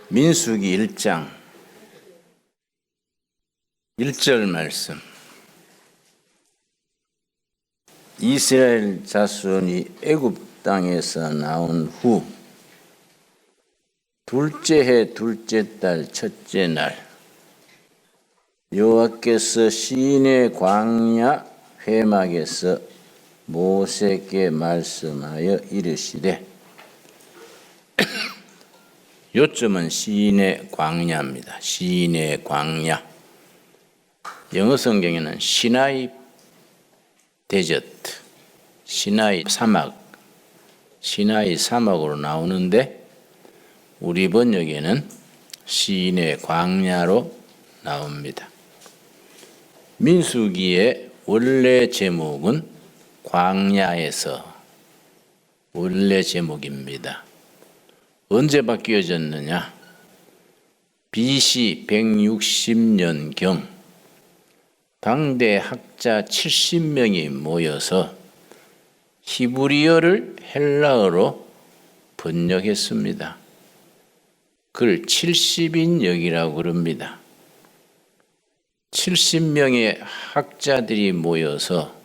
민수기 1장 1절 말씀. 이스라엘 자손이 애굽 땅에서 나온 후 둘째 해 둘째 달 첫째 날 여호와께서 시내 광야 회막에서 모세께 말씀하여 이르시되, 요점은 시내 광야입니다. 시내 광야. 영어 성경에는 시나이 데저트, 시나이 사막, 시나이 사막으로 나오는데 우리 번역에는 시내 광야로 나옵니다. 민수기의 원래 제목은 광야에서, 원래 제목입니다. 언제 바뀌어졌느냐? BC 160년경 당대 학자 70명이 모여서 히브리어를 헬라어로 번역했습니다. 그걸 70인역이라고 그럽니다. 70명의 학자들이 모여서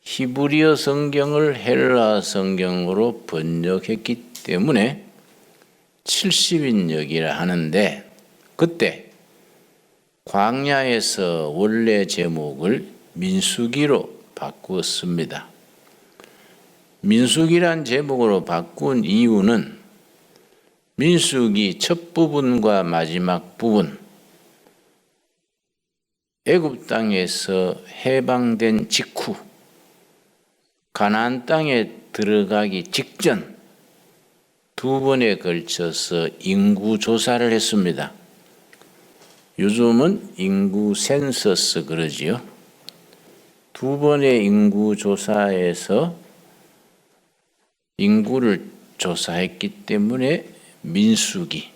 히브리어 성경을 헬라어 성경으로 번역했기 때문에 70인역이라 하는데, 그때 광야에서 원래 제목을 민수기로 바꾸었습니다. 민수기란 제목으로 바꾼 이유는 민수기 첫 부분과 마지막 부분, 애굽 땅에서 해방된 직후 가나안 땅에 들어가기 직전 두 번에 걸쳐서 인구 조사를 했습니다. 요즘은 인구 센서스 그러지요. 두 번의 인구 조사에서 인구를 조사했기 때문에 민수기,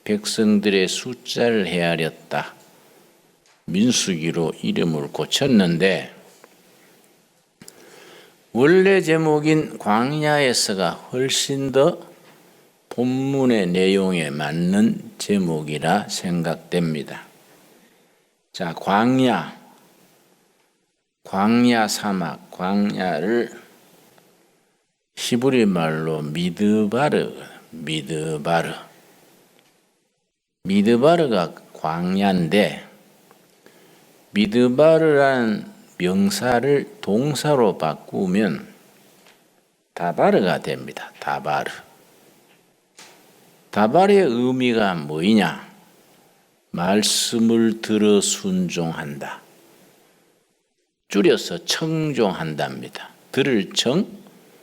백성들의 숫자를 헤아렸다, 민수기로 이름을 고쳤는데, 원래 제목인 광야에서가 훨씬 더 본문의 내용에 맞는 제목이라 생각됩니다. 자, 광야 사막, 광야를 히브리 말로 미드바르가 광야인데, 미드바르란 명사를 동사로 바꾸면 다바르가 됩니다. 다바르의 의미가 뭐이냐? 말씀을 들어 순종한다. 줄여서 청종한답니다. 들을 청,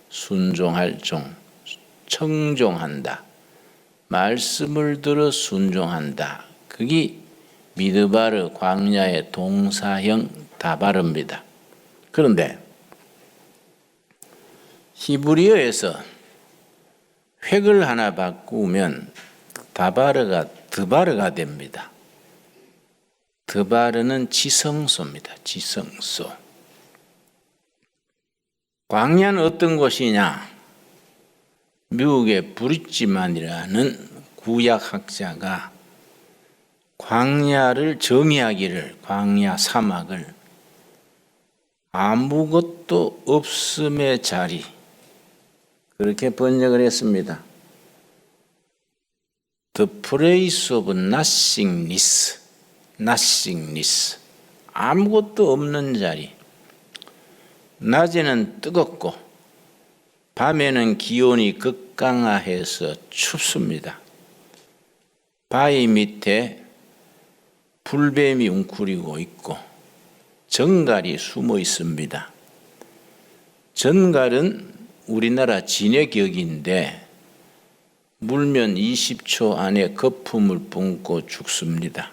순종할 종, 청종한다. 말씀을 들어 순종한다. 그게 미드바르 광야의 동사형 다바르입니다. 그런데 히브리어에서 획을 하나 바꾸면 다바르가 드바르가 됩니다. 드바르는 지성소입니다. 지성소. 광야는 어떤 곳이냐? 미국의 브리지만이라는 구약학자가 광야를 정의하기를, 광야 사막을 아무것도 없음의 자리, 그렇게 번역을 했습니다. The place of nothingness. 아무것도 없는 자리. 낮에는 뜨겁고 밤에는 기온이 극강하해서 춥습니다. 바위 밑에 불뱀이 웅크리고 있고 정갈이 숨어 있습니다. 정갈은 우리나라 진해격인데 물면 20초 안에 거품을 뿜고 죽습니다.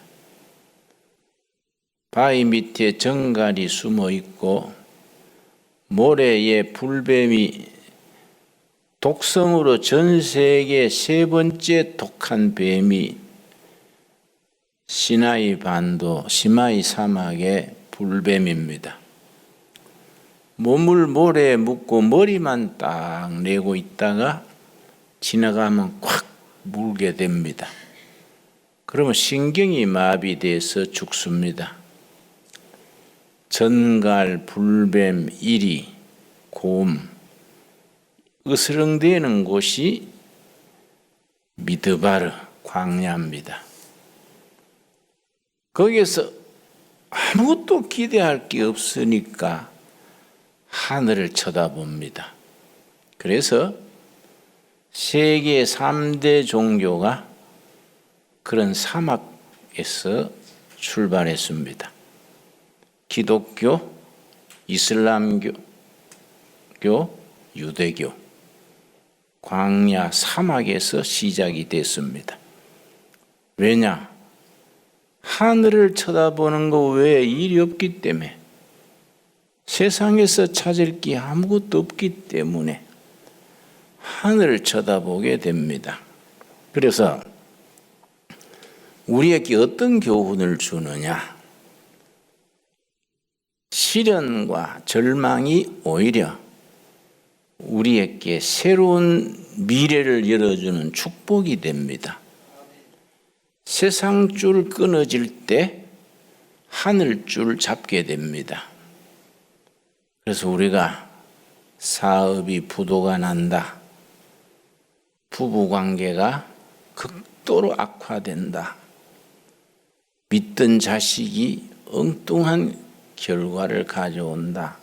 바위 밑에 정갈이 숨어 있고 모래에 불뱀이 독성으로 전 세계 세 번째 독한 뱀이 시나이 반도, 시마이 사막의 불뱀입니다. 몸을 모래에 묻고 머리만 딱 내고 있다가 지나가면 콱 물게 됩니다. 그러면 신경이 마비돼서 죽습니다. 전갈, 불뱀, 이리, 곰, 으스렁대는 곳이 미드바르, 광야입니다. 거기에서 아무것도 기대할 게 없으니까 하늘을 쳐다봅니다. 그래서 세계 3대 종교가 그런 사막에서 출발했습니다. 기독교, 이슬람교, 유대교, 광야 사막에서 시작이 됐습니다. 왜냐? 하늘을 쳐다보는 거 외에 일이 없기 때문에, 세상에서 찾을 게 아무것도 없기 때문에 하늘을 쳐다보게 됩니다. 그래서 우리에게 어떤 교훈을 주느냐? 시련과 절망이 오히려 우리에게 새로운 미래를 열어주는 축복이 됩니다. 세상 줄 끊어질 때 하늘 줄 잡게 됩니다. 그래서 우리가 사업이 부도가 난다, 부부관계가 극도로 악화된다, 믿던 자식이 엉뚱한 결과를 가져온다,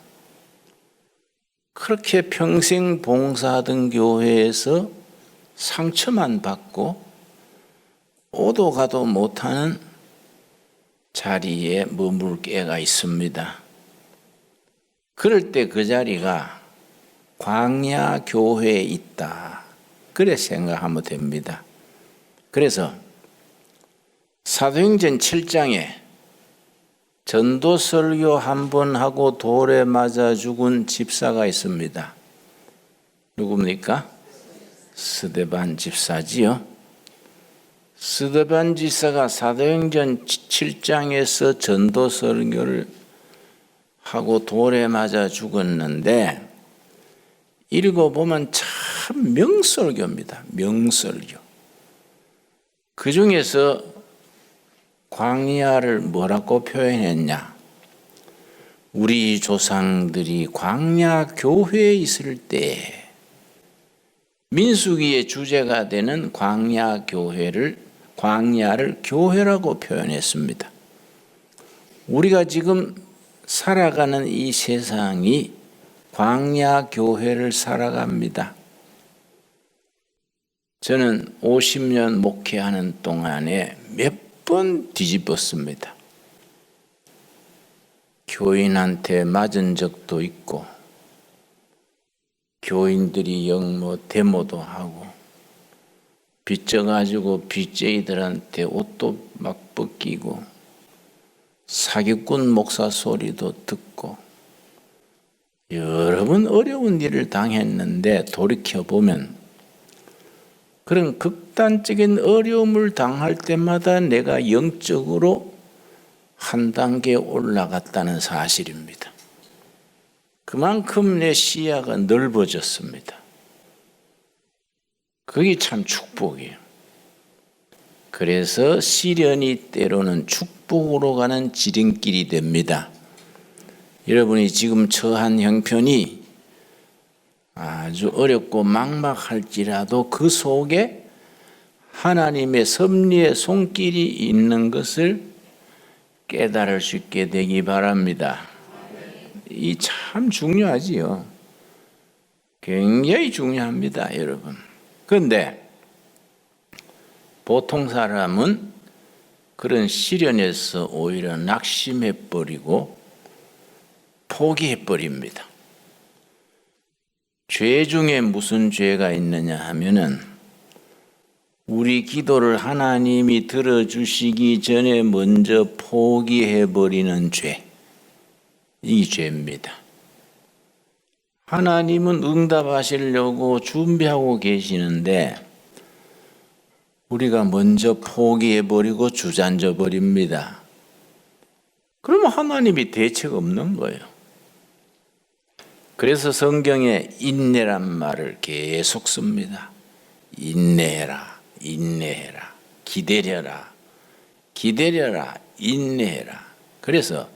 그렇게 평생 봉사하던 교회에서 상처만 받고 오도 가도 못하는 자리에 머물 때가 있습니다. 그럴 때 그 자리가 광야 교회에 있다, 그래 생각하면 됩니다. 그래서 사도행전 7장에 전도 설교 한 번 하고 돌에 맞아 죽은 집사가 있습니다. 누굽니까? 스데반 집사지요. 스데반 집사가 사도행전 7장에서 전도 설교를 하고 돌에 맞아 죽었는데, 읽어보면 참 명설교입니다. 명설교. 그 중에서 광야를 뭐라고 표현했냐? 우리 조상들이 광야 교회에 있을 때 민수기의 주제가 되는 광야를 교회라고 표현했습니다. 우리가 지금 살아가는 이 세상이 광야 교회를 살아갑니다. 저는 50년 목회하는 동안에 몇 번 뒤집었습니다. 교인한테 맞은 적도 있고, 교인들이 데모도 하고, 빚져가지고 빚쟁이들한테 옷도 막 벗기고, 사기꾼 목사 소리도 듣고, 여러 번 어려운 일을 당했는데 돌이켜보면 그런 극단적인 어려움을 당할 때마다 내가 영적으로 한 단계 올라갔다는 사실입니다. 그만큼 내 시야가 넓어졌습니다. 그게 참 축복이에요. 그래서 시련이 때로는 축복으로 가는 지름길이 됩니다. 여러분이 지금 처한 형편이 아주 어렵고 막막할지라도 그 속에 하나님의 섭리의 손길이 있는 것을 깨달을 수 있게 되기 바랍니다. 이 참 중요하지요. 굉장히 중요합니다, 여러분. 그런데 보통 사람은 그런 시련에서 오히려 낙심해버리고 포기해버립니다. 죄 중에 무슨 죄가 있느냐 하면은 우리 기도를 하나님이 들어주시기 전에 먼저 포기해버리는 죄, 이 죄입니다. 하나님은 응답하시려고 준비하고 계시는데 우리가 먼저 포기해버리고 주저앉아버립니다. 그러면 하나님이 대책 없는 거예요. 그래서 성경에 인내란 말을 계속 씁니다. 인내해라, 인내해라, 기다려라. 기다려라, 인내해라. 그래서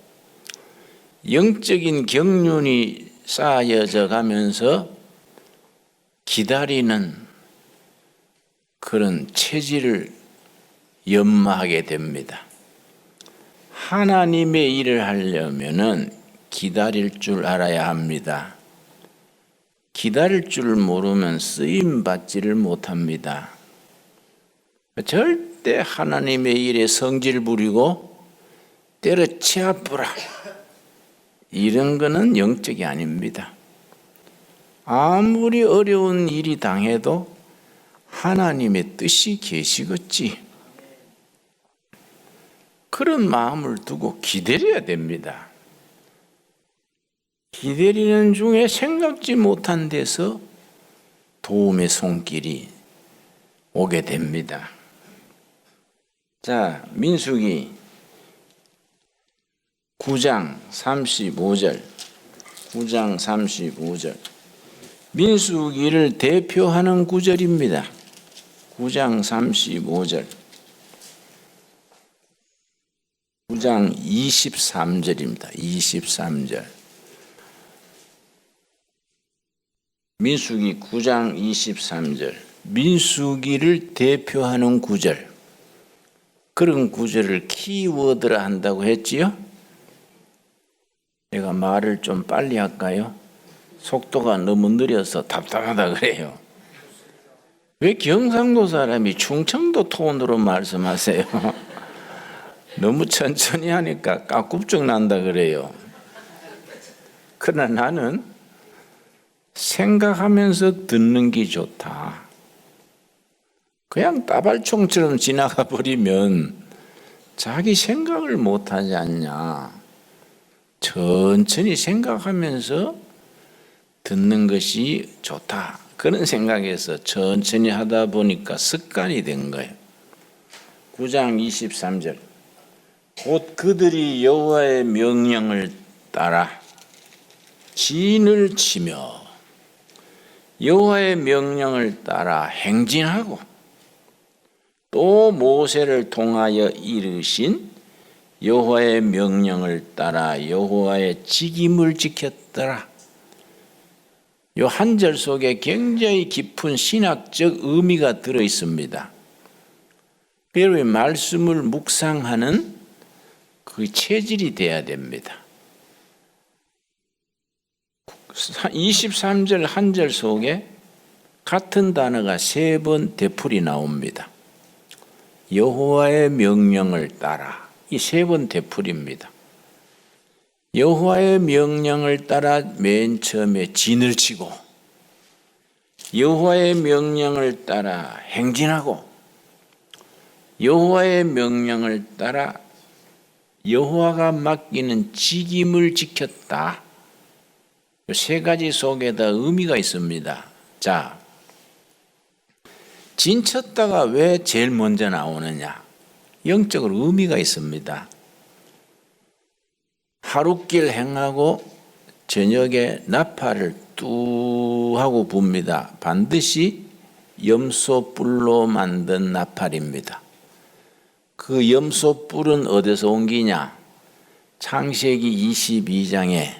영적인 경륜이 쌓여져 가면서 기다리는 그런 체질을 연마하게 됩니다. 하나님의 일을 하려면은 기다릴 줄 알아야 합니다. 기다릴 줄 모르면 쓰임 받지를 못합니다. 절대 하나님의 일에 성질 부리고 때려치아뿌라 이런 거는 영적이 아닙니다. 아무리 어려운 일이 당해도 하나님의 뜻이 계시겠지. 그런 마음을 두고 기다려야 됩니다. 기다리는 중에 생각지 못한 데서 도움의 손길이 오게 됩니다. 자, 민수기 9장 35절. 9장 35절. 민수기를 대표하는 구절입니다. 9장 35절. 9장 23절입니다. 23절. 민수기 9장 23절. 민수기를 대표하는 구절. 그런 구절을 키워드라 한다고 했지요? 내가 말을 좀 빨리 할까요? 속도가 너무 느려서 답답하다 그래요. 왜 경상도 사람이 충청도 톤으로 말씀하세요? 너무 천천히 하니까 깍굽죽 난다 그래요. 그러나 나는 생각하면서 듣는 게 좋다. 그냥 따발총처럼 지나가 버리면 자기 생각을 못하지 않냐. 천천히 생각하면서 듣는 것이 좋다. 그런 생각에서 천천히 하다 보니까 습관이 된 거예요. 9장 23절. 곧 그들이 여호와의 명령을 따라 진을 치며 여호와의 명령을 따라 행진하고 또 모세를 통하여 이르신 여호와의 명령을 따라 여호와의 직임을 지켰더라. 이 한 절 속에 굉장히 깊은 신학적 의미가 들어 있습니다. 여러분 말씀을 묵상하는 그 체질이 돼야 됩니다. 23절 한 절 속에 같은 단어가 3번 되풀이 나옵니다. 여호와의 명령을 따라 이 3번 되풀이입니다. 여호와의 명령을 따라 맨 처음에 진을 치고 여호와의 명령을 따라 행진하고 여호와의 명령을 따라 여호와가 맡기는 직임을 지켰다. 이 3가지 속에다 의미가 있습니다. 자, 진쳤다가 왜 제일 먼저 나오느냐? 영적으로 의미가 있습니다. 하룻길 행하고 저녁에 나팔을 뚜 하고 붑니다. 반드시 염소뿔로 만든 나팔입니다. 그 염소뿔은 어디서 온 기냐? 창세기 22장에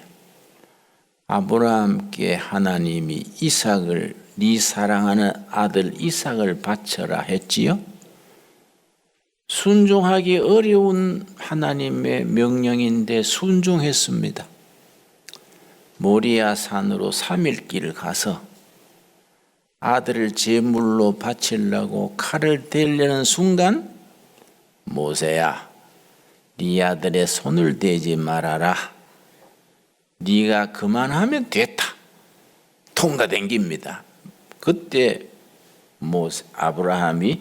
아브라함께 하나님이 이삭을 네 사랑하는 아들 이삭을 바쳐라 했지요. 순종하기 어려운 하나님의 명령인데 순종했습니다. 모리아 산으로 3일 길을 가서 아들을 제물로 바치려고 칼을 대려는 순간 모세야, 네 아들의 손을 대지 말아라. 네가 그만하면 됐다. 통과된 겁니다. 그때 아브라함이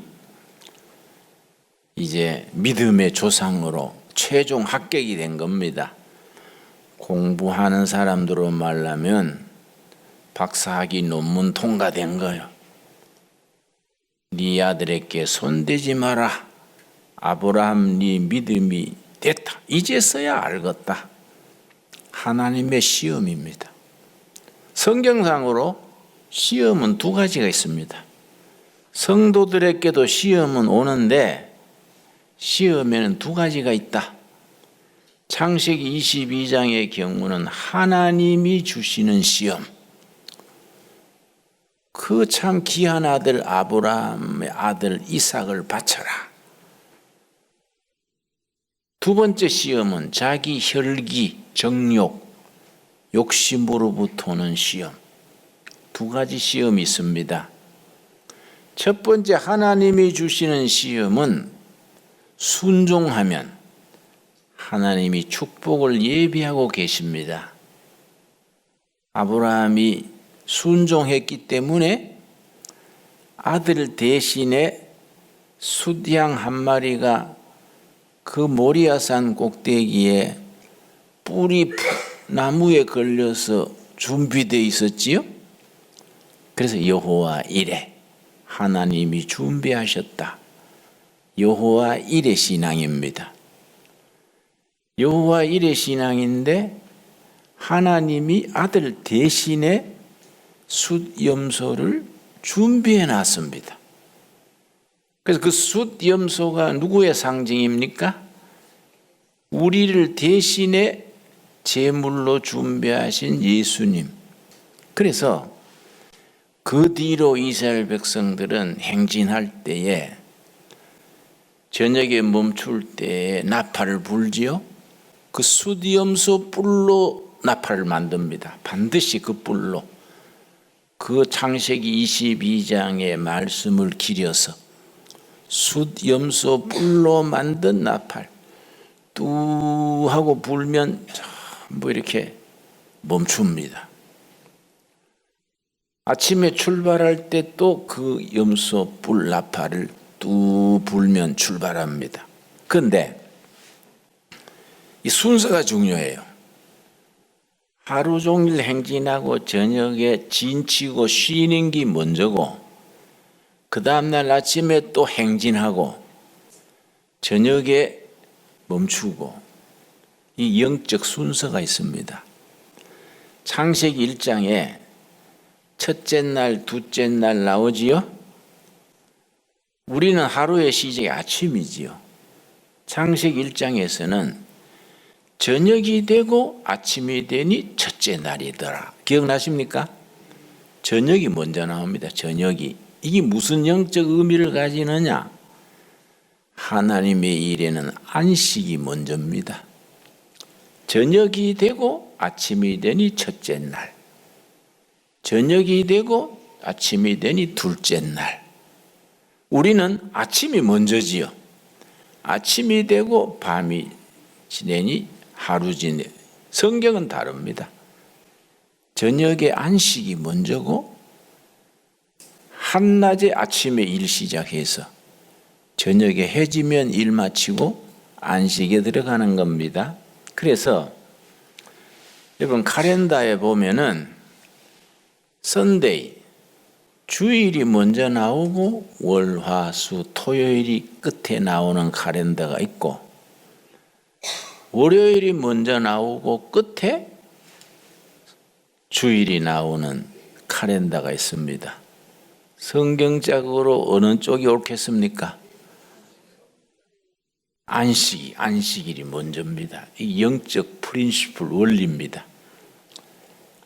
이제 믿음의 조상으로 최종 합격이 된 겁니다. 공부하는 사람들로 말하면 박사학위 논문 통과된 거예요. 네 아들에게 손대지 마라. 아브라함 네 믿음이 됐다. 이제서야 알겠다. 하나님의 시험입니다. 성경상으로 시험은 2가지가 있습니다. 성도들에게도 시험은 오는데 시험에는 두 가지가 있다. 창세기 22장의 경우는 하나님이 주시는 시험. 그 참 귀한 아들 아브라함의 아들 이삭을 바쳐라. 두 번째 시험은 자기 혈기, 정욕, 욕심으로부터 오는 시험. 두 가지 시험이 있습니다. 첫 번째 하나님이 주시는 시험은 순종하면 하나님이 축복을 예비하고 계십니다. 아브라함이 순종했기 때문에 아들 대신에 숫양 한 마리가 그 모리아산 꼭대기에 뿔이 나무에 걸려서 준비되어 있었지요. 그래서 여호와 이레, 하나님이 준비하셨다. 여호와 이레 신앙입니다. 여호와 이레 신앙인데 하나님이 아들 대신에 숫염소를 준비해 놨습니다. 그래서 그 숫염소가 누구의 상징입니까? 우리를 대신에 제물로 준비하신 예수님. 그래서 그 뒤로 이스라엘 백성들은 행진할 때에 저녁에 멈출 때에 나팔을 불지요. 그 숫염소 뿔로 나팔을 만듭니다. 반드시 그 뿔로. 그 창세기 22장의 말씀을 기려서 숫염소 뿔로 만든 나팔 뚜 하고 불면 전부 이렇게 멈춥니다. 아침에 출발할 때 또 그 염소 뿔 나팔을 뚜 불면 출발합니다. 그런데 이 순서가 중요해요. 하루 종일 행진하고 저녁에 진치고 쉬는 게 먼저고 그 다음날 아침에 또 행진하고 저녁에 멈추고 이 영적 순서가 있습니다. 창세기 1장에 첫째 날, 둘째 날 나오지요. 우리는 하루의 시작이 아침이지요. 창세기 1장에서는 저녁이 되고 아침이 되니 첫째 날이더라. 기억나십니까? 저녁이 먼저 나옵니다. 저녁이. 이게 무슨 영적 의미를 가지느냐? 하나님의 일에는 안식이 먼저입니다. 저녁이 되고 아침이 되니 첫째 날. 저녁이 되고 아침이 되니 둘째 날. 우리는 아침이 먼저지요. 아침이 되고 밤이 지내니 하루 지내. 성경은 다릅니다. 저녁에 안식이 먼저고 한낮에 아침에 일 시작해서 저녁에 해지면 일 마치고 안식에 들어가는 겁니다. 그래서 여러분 카렌다에 보면은 선데이 주일이 먼저 나오고 월, 화, 수, 토요일이 끝에 나오는 카렌다가 있고 월요일이 먼저 나오고 끝에 주일이 나오는 카렌다가 있습니다. 성경적으로 어느 쪽이 옳겠습니까? 안식일이 먼저입니다. 이 영적 프린시플 원리입니다.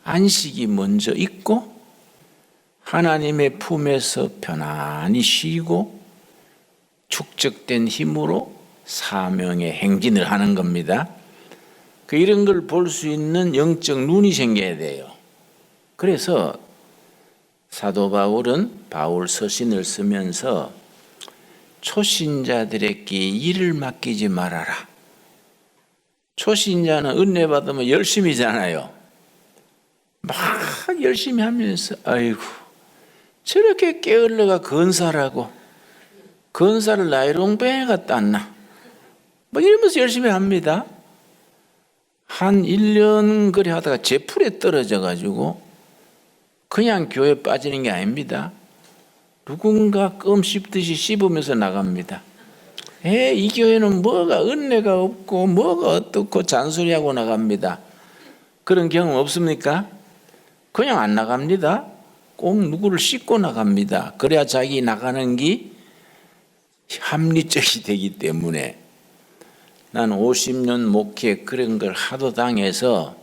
안식이 먼저 있고 하나님의 품에서 편안히 쉬고 축적된 힘으로 사명의 행진을 하는 겁니다. 이런 걸 볼 수 있는 영적 눈이 생겨야 돼요. 그래서 사도 바울은 바울 서신을 쓰면서 초신자들에게 일을 맡기지 말아라. 초신자는 은혜 받으면 열심히잖아요. 막 열심히 하면서 아이고 저렇게 게을러가 건사라고 건사를 나이롱뱅이가 땄나 뭐 이러면서 열심히 합니다. 한 1년 그래 하다가 제풀에 떨어져 가지고 그냥 교회 빠지는 게 아닙니다. 누군가 껌 씹듯이 씹으면서 나갑니다. 이 교회는 뭐가 은혜가 없고 뭐가 어떻고 잔소리하고 나갑니다. 그런 경험 없습니까? 그냥 안 나갑니다. 꼭 누구를 씻고 나갑니다. 그래야 자기 나가는 게 합리적이 되기 때문에 나는 50년 목회 그런 걸 하도 당해서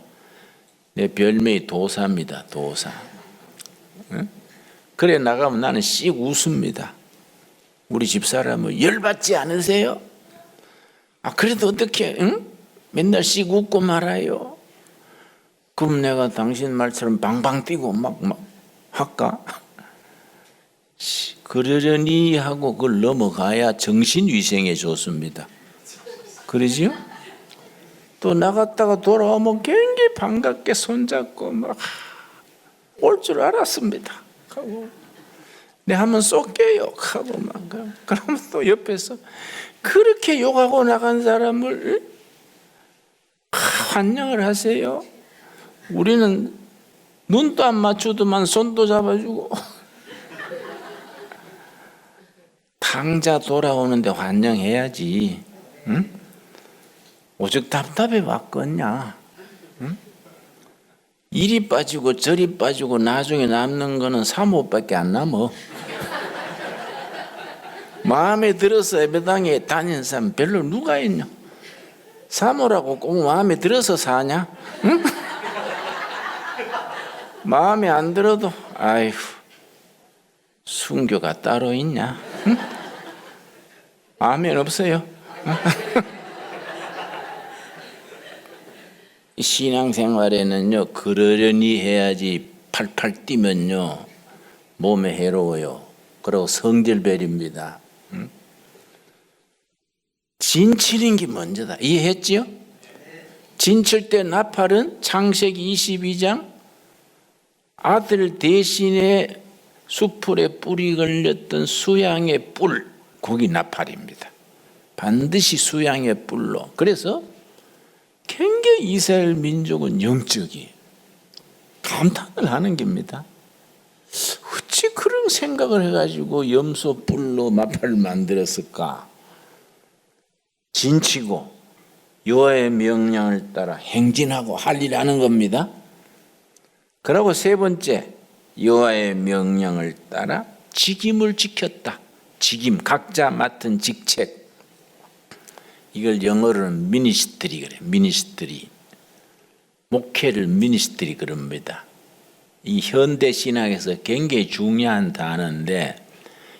내 별명이 도사입니다. 도사. 응? 그래 나가면 나는 씩 웃습니다. 우리 집사람은 열받지 않으세요? 아 그래도 어떻게 응? 맨날 씩 웃고 말아요. 그럼 내가 당신 말처럼 방방 뛰고 막 할까? 그러려니 하고 그걸 넘어가야 정신위생에 좋습니다. 그러지요? 또 나갔다가 돌아오면 굉장히 반갑게 손잡고 막 올 줄 알았습니다 하고 내 한번 쏠게요 하고 막 그러면 또 옆에서 그렇게 욕하고 나간 사람을 환영을 하세요. 우리는 눈도 안 맞추더만 손도 잡아주고 당자 돌아오는데 환영해야지. 응? 오죽 답답해 왔겠냐. 응? 이리 빠지고 저리 빠지고 나중에 남는 거는 사모밖에 안 남어. 마음에 들어서 예배당에 다니는 사람 별로 누가 있냐. 사모라고 꼭 마음에 들어서 사냐? 응? 마음에 안 들어도 아이고 순교가 따로 있냐? 응? 아멘 없어요. 신앙생활에는요 그러려니 해야지 팔팔 뛰면요 몸에 해로워요. 그리고 성질배립니다. 진칠인 게 먼저다. 이해했지요? 진칠 때 나팔은 창세기 22장 아들 대신에 수풀에 뿔이 걸렸던 수양의 뿔, 거기 나팔입니다. 반드시 수양의 뿔로. 그래서 굉장히 이스라엘 민족은 영적이에요. 감탄을 하는 겁니다. 어찌 그런 생각을 해가지고 염소 뿔로 나팔을 만들었을까? 진치고 여호와의 명령을 따라 행진하고 할 일 하는 겁니다. 그리고 세 번째, 여호와의 명령을 따라 직임을 지켰다. 직임, 각자 맡은 직책. 이걸 영어로는 미니스트리 그래. 미니스트리. 목회를 미니스트리 그럽니다. 이 현대 신학에서 굉장히 중요한 단어인데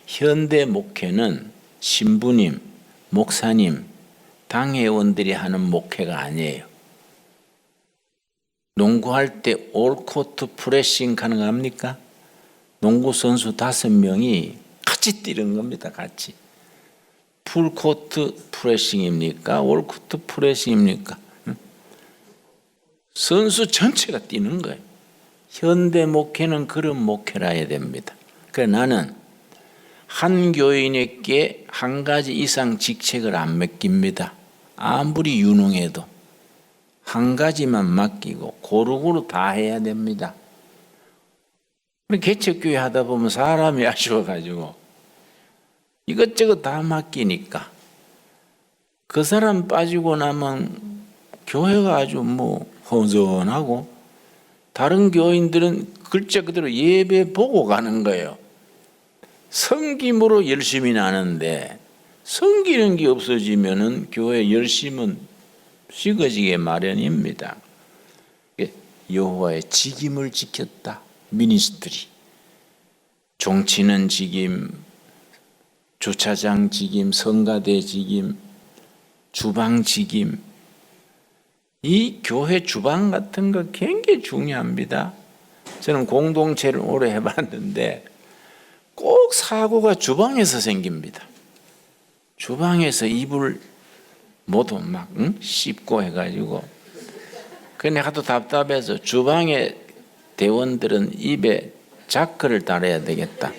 현대 목회는 신부님, 목사님, 당회원들이 하는 목회가 아니에요. 농구할 때 올코트 프레싱 가능합니까? 농구 선수 5명이 같이 뛰는 겁니다. 같이. 풀코트 프레싱입니까? 올코트 프레싱입니까? 선수 전체가 뛰는 거예요. 현대 목회는 그런 목회라 해야 됩니다. 그래서 나는 한 교인에게 한 가지 이상 직책을 안 맡깁니다. 아무리 유능해도 한 가지만 맡기고 고루고루 다 해야 됩니다. 개척교회 하다 보면 사람이 아쉬워가지고 이것저것 다 맡기니까 그 사람 빠지고 나면 교회가 아주 허전하고 다른 교인들은 글자 그대로 예배 보고 가는 거예요. 섬김으로 열심히 나는데 섬기는 게 없어지면은 교회 열심은 식어지게 마련입니다. 여호와의 직임을 지켰다. 미니스트리. 종치는 직임, 주차장 직임, 성가대 직임, 주방 직임. 이 교회 주방 같은 거 굉장히 중요합니다. 저는 공동체를 오래 해봤는데 꼭 사고가 주방에서 생깁니다. 주방에서 이불 모두 막 씹고 해가지고 그래 내가 또 답답해서 주방의 대원들은 입에 자크를 달아야 되겠다.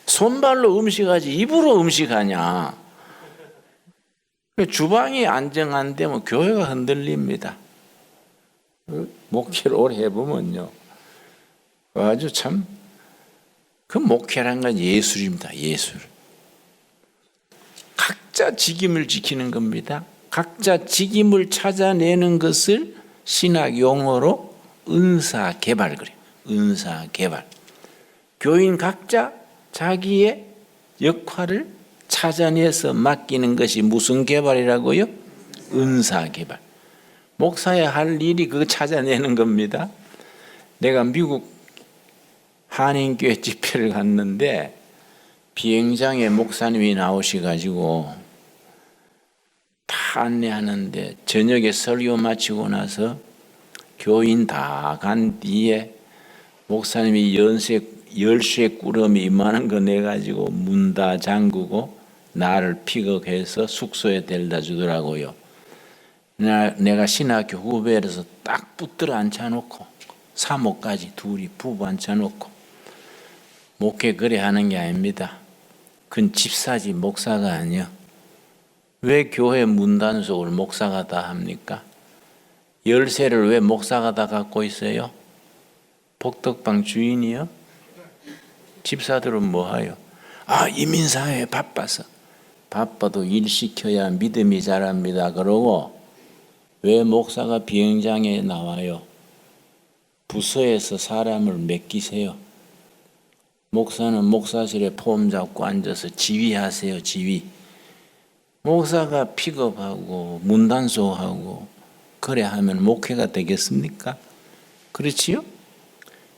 손발로 음식하지 입으로 음식하냐. 주방이 안정한데 교회가 흔들립니다. 목회를 오래 해보면요 아주 참 그 목회란 건 예술입니다. 예술. 각자 직임을 지키는 겁니다. 각자 직임을 찾아내는 것을 신학 용어로 은사개발 그래요. 은사개발. 교인 각자 자기의 역할을 찾아내서 맡기는 것이 무슨 개발이라고요? 은사 개발. 목사야 할 일이 그거 찾아내는 겁니다. 내가 미국 한인교회 집회를 갔는데 비행장에 목사님이 나오셔가지고 다 안내하는데 저녁에 설교 마치고 나서 교인 다 간 뒤에 목사님이 열쇠 꾸러미 이만한 거 내가지고 문 다 잠그고 나를 픽업해서 숙소에 데려다 주더라고요. 내가 신학교 후배라서 딱 붙들어 앉혀놓고 사모까지 둘이 부부 앉혀놓고 목회 그래 하는 게 아닙니다. 그건 집사지 목사가 아니야. 왜 교회 문단속을 목사가 다 합니까? 열쇠를 왜 목사가 다 갖고 있어요? 복덕방 주인이요? 집사들은 뭐하요? 이민사회에 바빠서. 바빠도 일 시켜야 믿음이 자랍니다. 그러고 왜 목사가 비행장에 나와요? 부서에서 사람을 맡기세요. 목사는 목사실에 폼 잡고 앉아서 지휘하세요. 지휘. 목사가 픽업하고 문단속하고 그래 하면 목회가 되겠습니까? 그렇지요?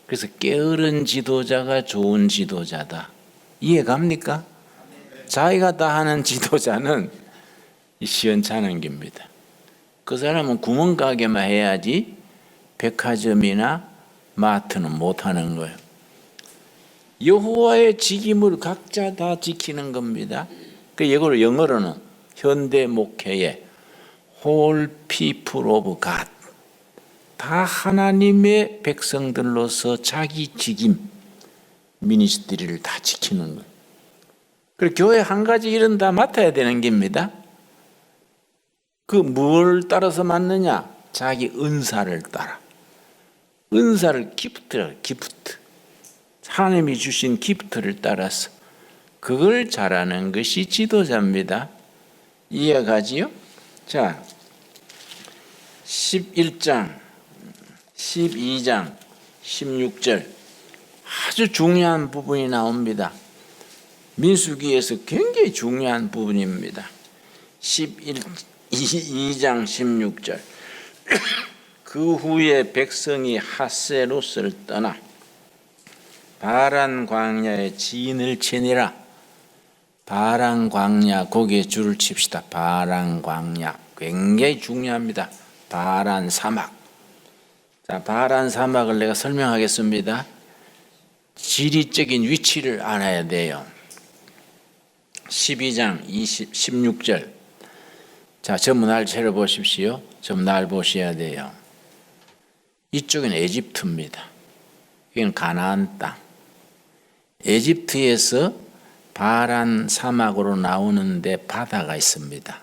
그래서 게으른 지도자가 좋은 지도자다. 이해 갑니까? 자기가 다 하는 지도자는 시원찮은 겁니다. 그 사람은 구멍가게만 해야지 백화점이나 마트는 못하는 거예요. 여호와의 직임을 각자 다 지키는 겁니다. 이걸 영어로는 현대 목회의 Whole People of God, 다 하나님의 백성들로서 자기 직임 미니스트리를 다 지키는 거예요. 그리고 교회 한 가지 일은 다 맡아야 되는 겁니다. 그 뭘 따라서 맡느냐? 자기 은사를 따라. 은사를 기프트. 하나님이 주신 기프트를 따라서 그걸 잘하는 것이 지도자입니다. 이해가지요? 자, 11장, 12장, 16절 아주 중요한 부분이 나옵니다. 민수기에서 굉장히 중요한 부분입니다. 2장 16절 그 후에 백성이 하세롯을 떠나 바란 광야에 진을 치니라. 바란 광야, 거기에 줄을 칩시다. 바란 광야 굉장히 중요합니다. 바란 사막. 자, 바란 사막을 내가 설명하겠습니다. 지리적인 위치를 알아야 돼요. 12장 16절. 자, 전부 날 차려보십시오. 전부 날 보셔야 돼요. 이쪽은 에집트입니다. 이건 가나안 땅. 에집트에서 바란 사막으로 나오는데 바다가 있습니다.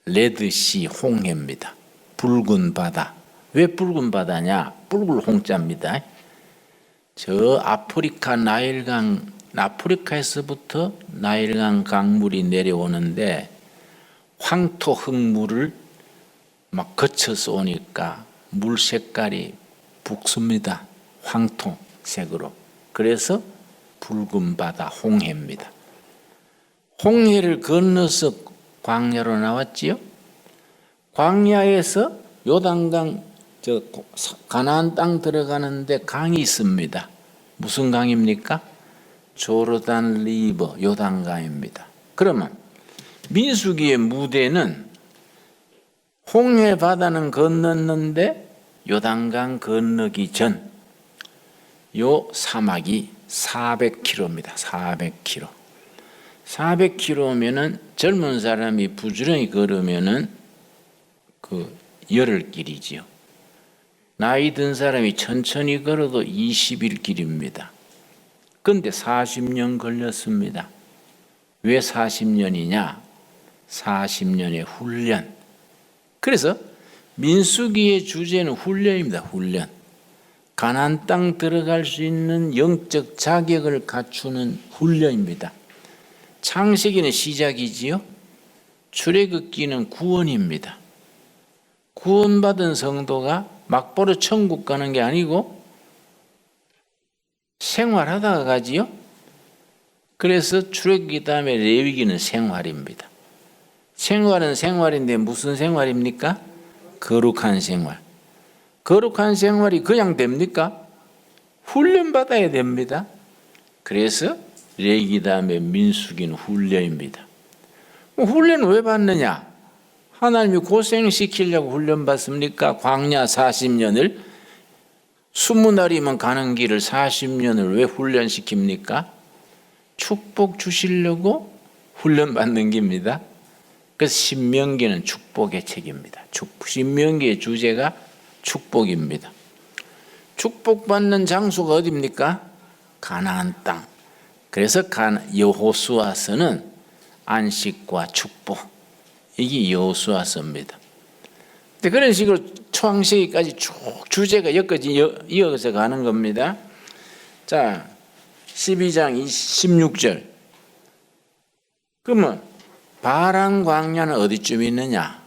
레드시 홍해입니다. 붉은 바다. 왜 붉은 바다냐? 붉은 홍자입니다. 저 아프리카 나일강, 아프리카에서부터 나일강 강물이 내려오는데 황토 흙물을 막 거쳐서 오니까 물 색깔이 붉습니다. 황토색으로. 그래서 붉은 바다 홍해입니다. 홍해를 건너서 광야로 나왔지요. 광야에서 요단강, 가나안 땅 들어가는데 강이 있습니다. 무슨 강입니까? 조르단 리버, 요단강입니다. 그러면 민수기의 무대는 홍해 바다는 건넜는데 요단강 건너기 전 요 사막이 400km입니다. 400km. 400km면은 젊은 사람이 부지런히 걸으면은 그 열흘길이지요. 나이 든 사람이 천천히 걸어도 20일길입니다. 그런데 40년 걸렸습니다. 왜 40년이냐? 40년의 훈련. 그래서 민수기의 주제는 훈련입니다. 훈련. 가나안 땅 들어갈 수 있는 영적 자격을 갖추는 훈련입니다. 창세기는 시작이지요. 출애굽기는 구원입니다. 구원받은 성도가 막바로 천국 가는 게 아니고 생활하다가 가지요. 그래서 출애굽기 다음에 레위기는 생활입니다. 생활은 생활인데 무슨 생활입니까? 거룩한 생활. 거룩한 생활이 그냥 됩니까? 훈련받아야 됩니다. 그래서 레위기 다음에 민수기는 훈련입니다. 훈련은 왜 받느냐? 하나님이 고생시키려고 훈련받습니까? 광야 40년을 20날이면 가는 길을 40년을 왜 훈련시킵니까? 축복 주시려고 훈련받는 겁니다. 그래서 신명기는 축복의 책입니다. 신명기의 주제가 축복입니다. 축복받는 장소가 어디입니까? 가나안 땅. 그래서 여호수아서는 안식과 축복, 이게 여호수아서입니다. 그런 식으로 창세기까지 쭉 주제가 여기까지 이어서 가는 겁니다. 자, 12장 16절. 그러면 바란 광야는 어디쯤 있느냐?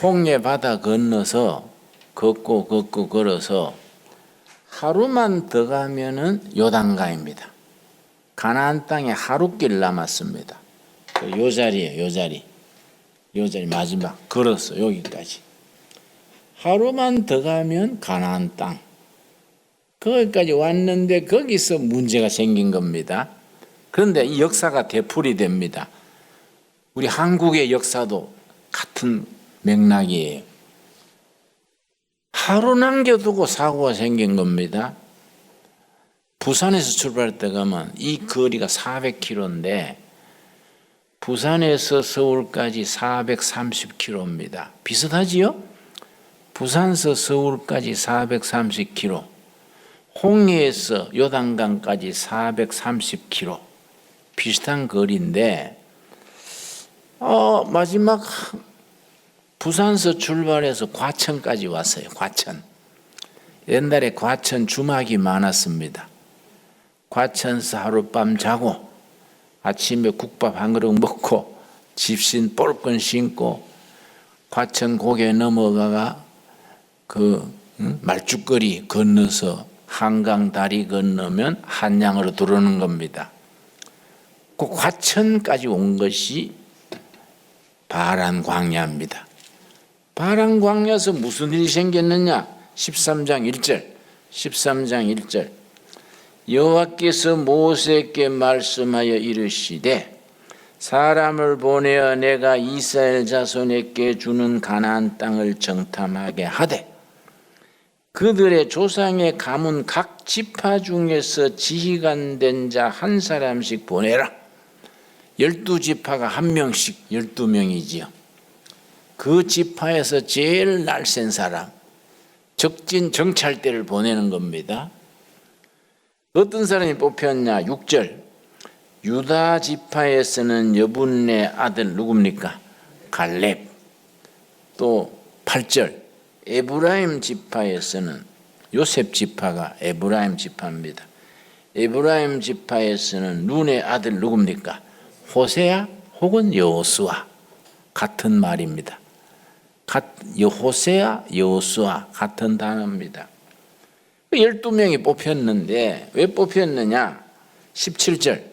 홍해 바다 건너서 걷고 걸어서 하루만 더 가면은 요단강입니다. 가나안 땅에 하루길 남았습니다. 요 자리에 요 자리 마지막 걸었어 여기까지. 하루만 더 가면 가나안 땅. 거기까지 왔는데 거기서 문제가 생긴 겁니다. 그런데 이 역사가 되풀이 됩니다. 우리 한국의 역사도 같은 맥락이에요. 하루 남겨두고 사고가 생긴 겁니다. 부산에서 출발할 때 가면 이 거리가 400km인데 부산에서 서울까지 430km입니다. 비슷하지요? 부산에서 서울까지 430km, 홍해에서 요단강까지 430km, 비슷한 거리인데 마지막 부산에서 출발해서 과천까지 왔어요. 과천. 옛날에 과천 주막이 많았습니다. 과천에서 하룻밤 자고 아침에 국밥 한 그릇 먹고 집신 볼건 신고 과천 고개 넘어가가 말죽거리 건너서 한강 다리 건너면 한양으로 들어오는 겁니다. 그 과천까지 온 것이 바란 광야입니다. 바란 광야에서 무슨 일이 생겼느냐? 13장 1절 여호와께서 모세에게 말씀하여 이르시되 사람을 보내어 내가 이스라엘 자손에게 주는 가나안 땅을 정탐하게 하되 그들의 조상의 가문 각 지파 중에서 지휘관 된 자 한 사람씩 보내라. 12지파가 한 명씩 12명이지요. 그 지파에서 제일 날쌘 사람, 적진 정찰대를 보내는 겁니다. 어떤 사람이 뽑혔냐? 6절. 유다 지파에서는 여분네 아들 누굽니까? 갈렙. 또 8절. 에브라임 지파에서는 요셉 지파가 에브라임 지파입니다. 에브라임 지파에서는 눈의 아들 누굽니까? 호세아 혹은 여호수아. 같은 말입니다. 호세아, 여호수아 같은 단어입니다. 12명이 뽑혔는데 왜 뽑혔느냐? 17절.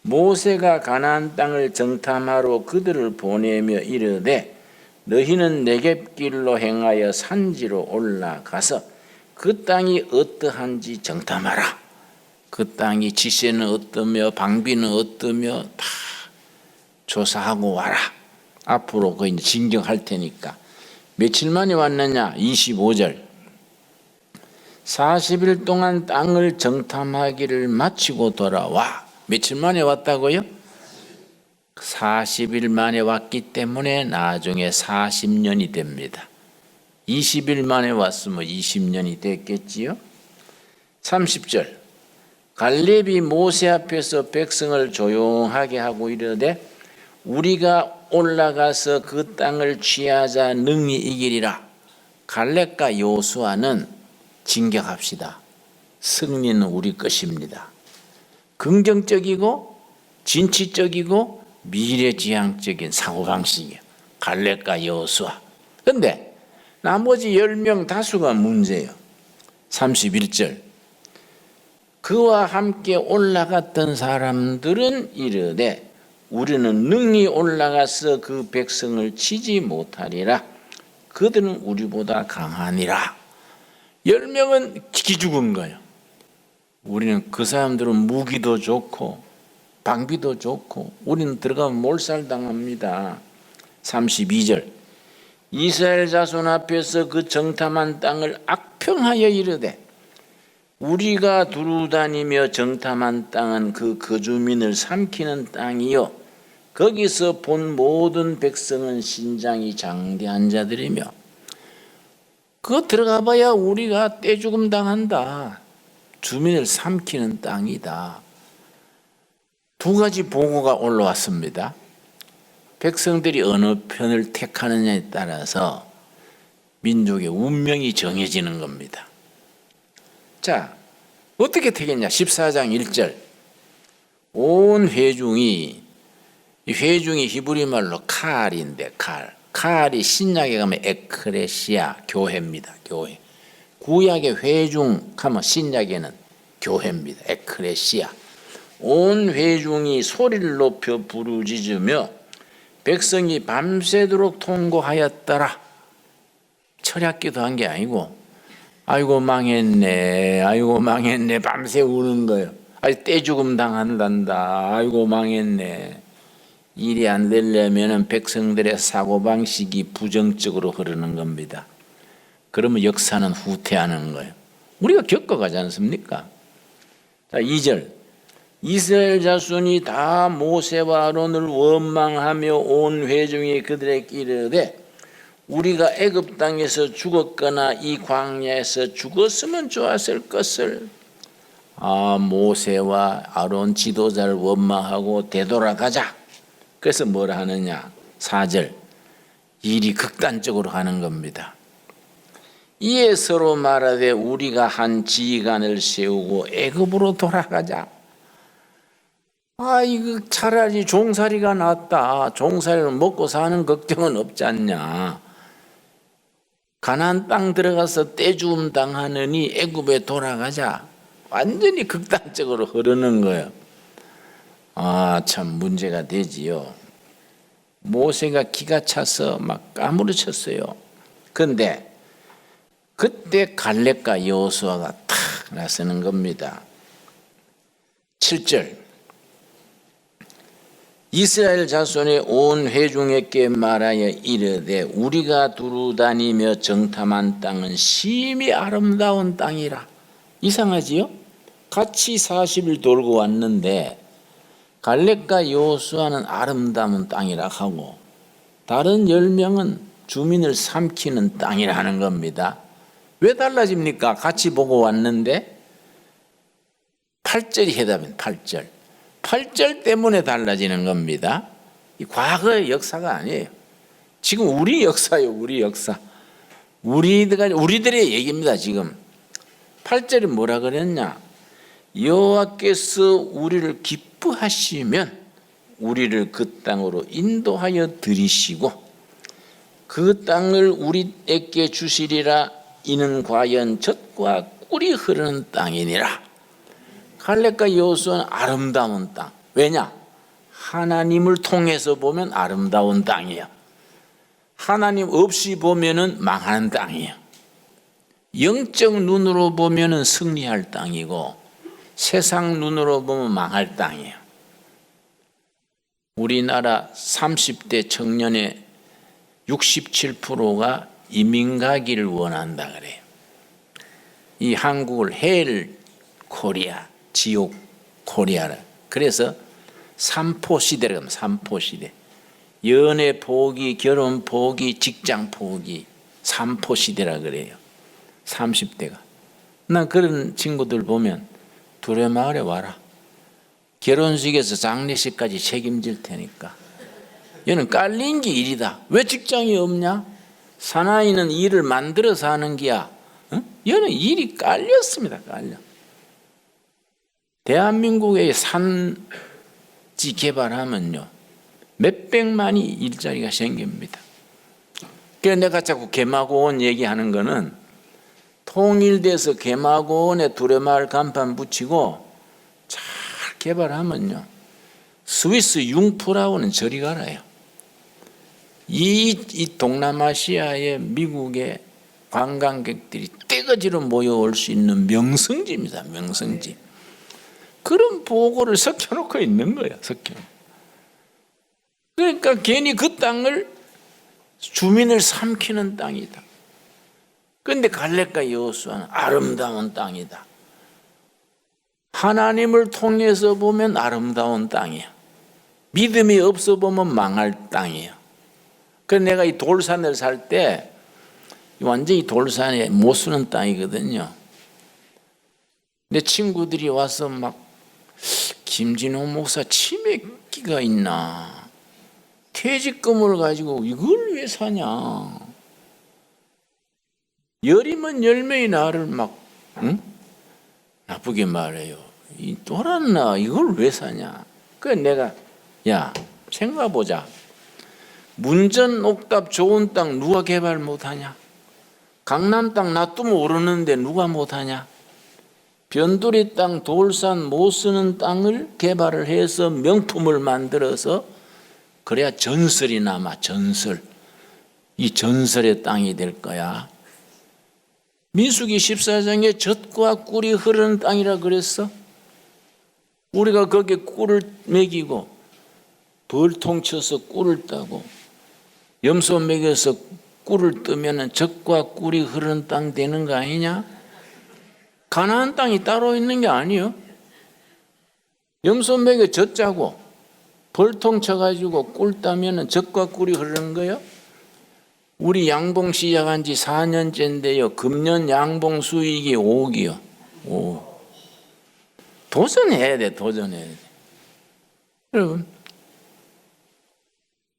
모세가 가나안 땅을 정탐하러 그들을 보내며 이르되 너희는 네겝길로 행하여 산지로 올라가서 그 땅이 어떠한지 정탐하라. 그 땅이 지세는 어떠며 방비는 어떠며 다 조사하고 와라. 앞으로 그 진격할 테니까. 며칠 만에 왔느냐? 25절. 40일 동안 땅을 정탐하기를 마치고 돌아와. 며칠 만에 왔다고요? 40일 만에 왔기 때문에 나중에 40년이 됩니다. 20일 만에 왔으면 20년이 됐겠지요. 30절. 갈렙이 모세 앞에서 백성을 조용하게 하고 이르되 우리가 올라가서 그 땅을 취하자 능히 이기리라. 갈렙과 여호수아는 진격합시다. 승리는 우리 것입니다. 긍정적이고 진취적이고 미래지향적인 사고방식이에요. 갈렙과 여호수아. 그런데 나머지 10명 다수가 문제예요. 31절. 그와 함께 올라갔던 사람들은 이르되 우리는 능히 올라가서 그 백성을 치지 못하리라. 그들은 우리보다 강하니라. 10명은 기죽은 거예요. 우리는 그 사람들은 무기도 좋고 방비도 좋고 우리는 들어가면 몰살당합니다. 32절 이스라엘 자손 앞에서 그 정탐한 땅을 악평하여 이르되 우리가 두루다니며 정탐한 땅은 그 거주민을 삼키는 땅이요 거기서 본 모든 백성은 신장이 장대한 자들이며 그거 들어가 봐야 우리가 떼죽음 당한다. 주민을 삼키는 땅이다. 두 가지 보고가 올라왔습니다. 백성들이 어느 편을 택하느냐에 따라서 민족의 운명이 정해지는 겁니다. 자, 어떻게 되겠냐? 14장 1절 온 회중이 히브리 말로 칼인데 칼이 신약에 가면 에크레시아 교회입니다. 교회. 구약의 회중 하면 신약에는 교회입니다. 에크레시아. 온 회중이 소리를 높여 부르짖으며 백성이 밤새도록 통곡하였더라. 철야기도 한 게 아니고 아이고 망했네 아이고 망했네 밤새 우는 거예요. 아이 떼죽음 당한단다. 아이고 망했네. 일이 안 되려면 백성들의 사고방식이 부정적으로 흐르는 겁니다. 그러면 역사는 후퇴하는 거예요. 우리가 겪어가지 않습니까? 자, 2절 이스라엘 자손이 다 모세와 아론을 원망하며 온 회중이 그들에게 이르되 우리가 애굽 땅에서 죽었거나 이 광야에서 죽었으면 좋았을 것을. 모세와 아론 지도자를 원망하고 되돌아가자. 그래서 뭘 하느냐? 4절 일이 극단적으로 가는 겁니다. 이에 서로 말하되 우리가 한 지휘관을 세우고 애굽으로 돌아가자. 이거 차라리 종살이가 낫다. 종살이는 먹고 사는 걱정은 없지 않냐. 가나안 땅 들어가서 떼죽음 당하느니 애굽에 돌아가자. 완전히 극단적으로 흐르는 거예요. 참 문제가 되지요. 모세가 기가 차서 막 까무러쳤어요. 그런데 그때 갈렙과 여호수아가 탁 나서는 겁니다. 7절 이스라엘 자손의 온 회중에게 말하여 이르되 우리가 두루다니며 정탐한 땅은 심히 아름다운 땅이라. 이상하지요? 같이 40일 돌고 왔는데 갈렙과 여호수아는 아름다운 땅이라 하고 다른 10명은 주민을 삼키는 땅이라 하는 겁니다. 왜 달라집니까? 같이 보고 왔는데 8절이 해답입니다. 8절 때문에 달라지는 겁니다. 이 과거의 역사가 아니에요. 지금 우리 역사예요. 우리 역사. 우리들의 얘기입니다. 지금 8절이 뭐라 그랬냐? 여호와께서 우리를 기뻐하시면 우리를 그 땅으로 인도하여 들이시고 그 땅을 우리에게 주시리라. 이는 과연 젖과 꿀이 흐르는 땅이니라. 갈렙과 여호수아는 아름다운 땅. 왜냐? 하나님을 통해서 보면 아름다운 땅이에요. 하나님 없이 보면은 망하는 땅이에요. 영적 눈으로 보면은 승리할 땅이고 세상 눈으로 보면 망할 땅이에요. 우리나라 30대 청년의 67%가 이민 가기를 원한다 그래요. 이 한국을 헬 코리아, 지옥 코리아라. 그래서 삼포 시대라고 합니다. 삼포 시대. 연애 포기, 결혼 포기, 직장 포기, 삼포 시대라 그래요. 30대가. 나 그런 친구들 보면 두레마을에 와라. 결혼식에서 장례식까지 책임질 테니까. 얘는 깔린 게 일이다. 왜 직장이 없냐? 사나이는 일을 만들어서 하는 기야. 얘는 일이 깔렸습니다. 깔려. 대한민국의 산지 개발하면요 몇백만이 일자리가 생깁니다. 그래서 내가 자꾸 개마고원 얘기하는 거는 통일돼서 개마고원에 두레마을 간판 붙이고 잘 개발하면요, 스위스 융프라우는 저리 가라요. 이 동남아시아의 미국의 관광객들이 떼거지로 모여올 수 있는 명성지입니다. 명성지. 그런 보고를 섞여놓고 있는 거야. 그러니까 괜히 그 땅을 주민을 삼키는 땅이다. 그런데 갈렙과 여호수아는 아름다운 땅이다. 하나님을 통해서 보면 아름다운 땅이야. 믿음이 없어 보면 망할 땅이야. 그래서 내가 이 돌산을 살 때 완전히 돌산에 못 쓰는 땅이거든요. 내 친구들이 와서 막 김진호 목사 치매기가 있나, 퇴직금을 가지고 이걸 왜 사냐, 열이면 열매의 나를 막 나쁘게 말해요. 이 돌았나, 이걸 왜 사냐. 그래서 내가 야 생각해보자. 문전 옥답 좋은 땅 누가 개발 못하냐? 강남 땅 놔두면 오르는데 누가 못하냐? 변두리 땅, 돌산 못 쓰는 땅을 개발을 해서 명품을 만들어서 그래야 전설이 남아. 전설. 이 전설의 땅이 될 거야. 민수기 14장에 젖과 꿀이 흐르는 땅이라 그랬어. 우리가 거기에 꿀을 먹이고 벌통 쳐서 꿀을 따고 염소 먹여서 꿀을 뜨면 젖과 꿀이 흐르는 땅 되는 거 아니냐? 가나안 땅이 따로 있는 게 아니에요. 염소 먹여 젖 짜고 벌통 쳐가지고 꿀 따면 젖과 꿀이 흐르는 거예요. 우리 양봉 시작한 지 4년째인데요. 금년 양봉 수익이 5억이요. 5억. 도전해야 돼. 도전해야 돼. 여러분,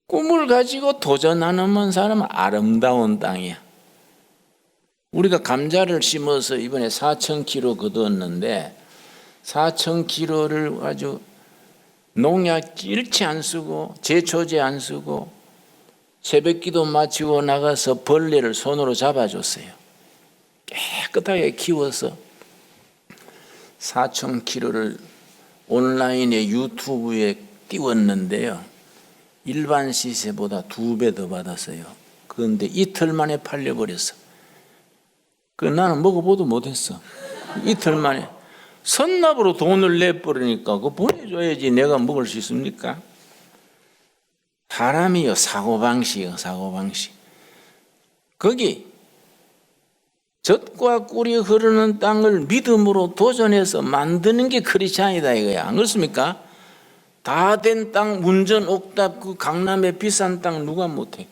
꿈을 가지고 도전 안 하는 사람은 아름다운 땅이야. 우리가 감자를 심어서 이번에 4,000kg 거두었는데 4,000kg를 아주 농약 일치 안 쓰고 제초제 안 쓰고 새벽기도 마치고 나가서 벌레를 손으로 잡아줬어요. 깨끗하게 키워서 4,000kg를 온라인에 유튜브에 띄웠는데요. 일반 시세보다 2배 더 받았어요. 그런데 이틀 만에 팔려버렸어. 나는 먹어보도 못했어. 이틀 만에. 선납으로 돈을 내버리니까 그거 보내줘야지 내가 먹을 수 있습니까? 사람이요, 사고방식이요, 사고방식. 거기 젖과 꿀이 흐르는 땅을 믿음으로 도전해서 만드는 게 크리스찬이다 이거야. 안 그렇습니까? 다 된 땅, 문전 옥답 그 강남의 비싼 땅 누가 못해?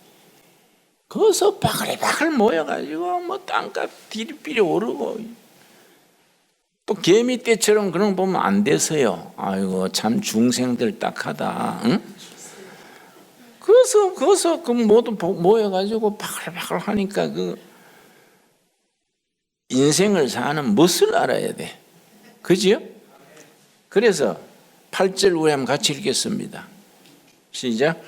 거기서 바글바글 모여가지고 뭐 땅값 디리비리 오르고 또 개미떼처럼 그런 거 보면 안 돼서요. 아이고 참 중생들 딱하다. 응? 거기서 그 모두 모여가지고 바글바글 하니까 그 인생을 사는 멋을 알아야 돼. 그지요? 그래서 8절 우리 한번 같이 읽겠습니다. 시작.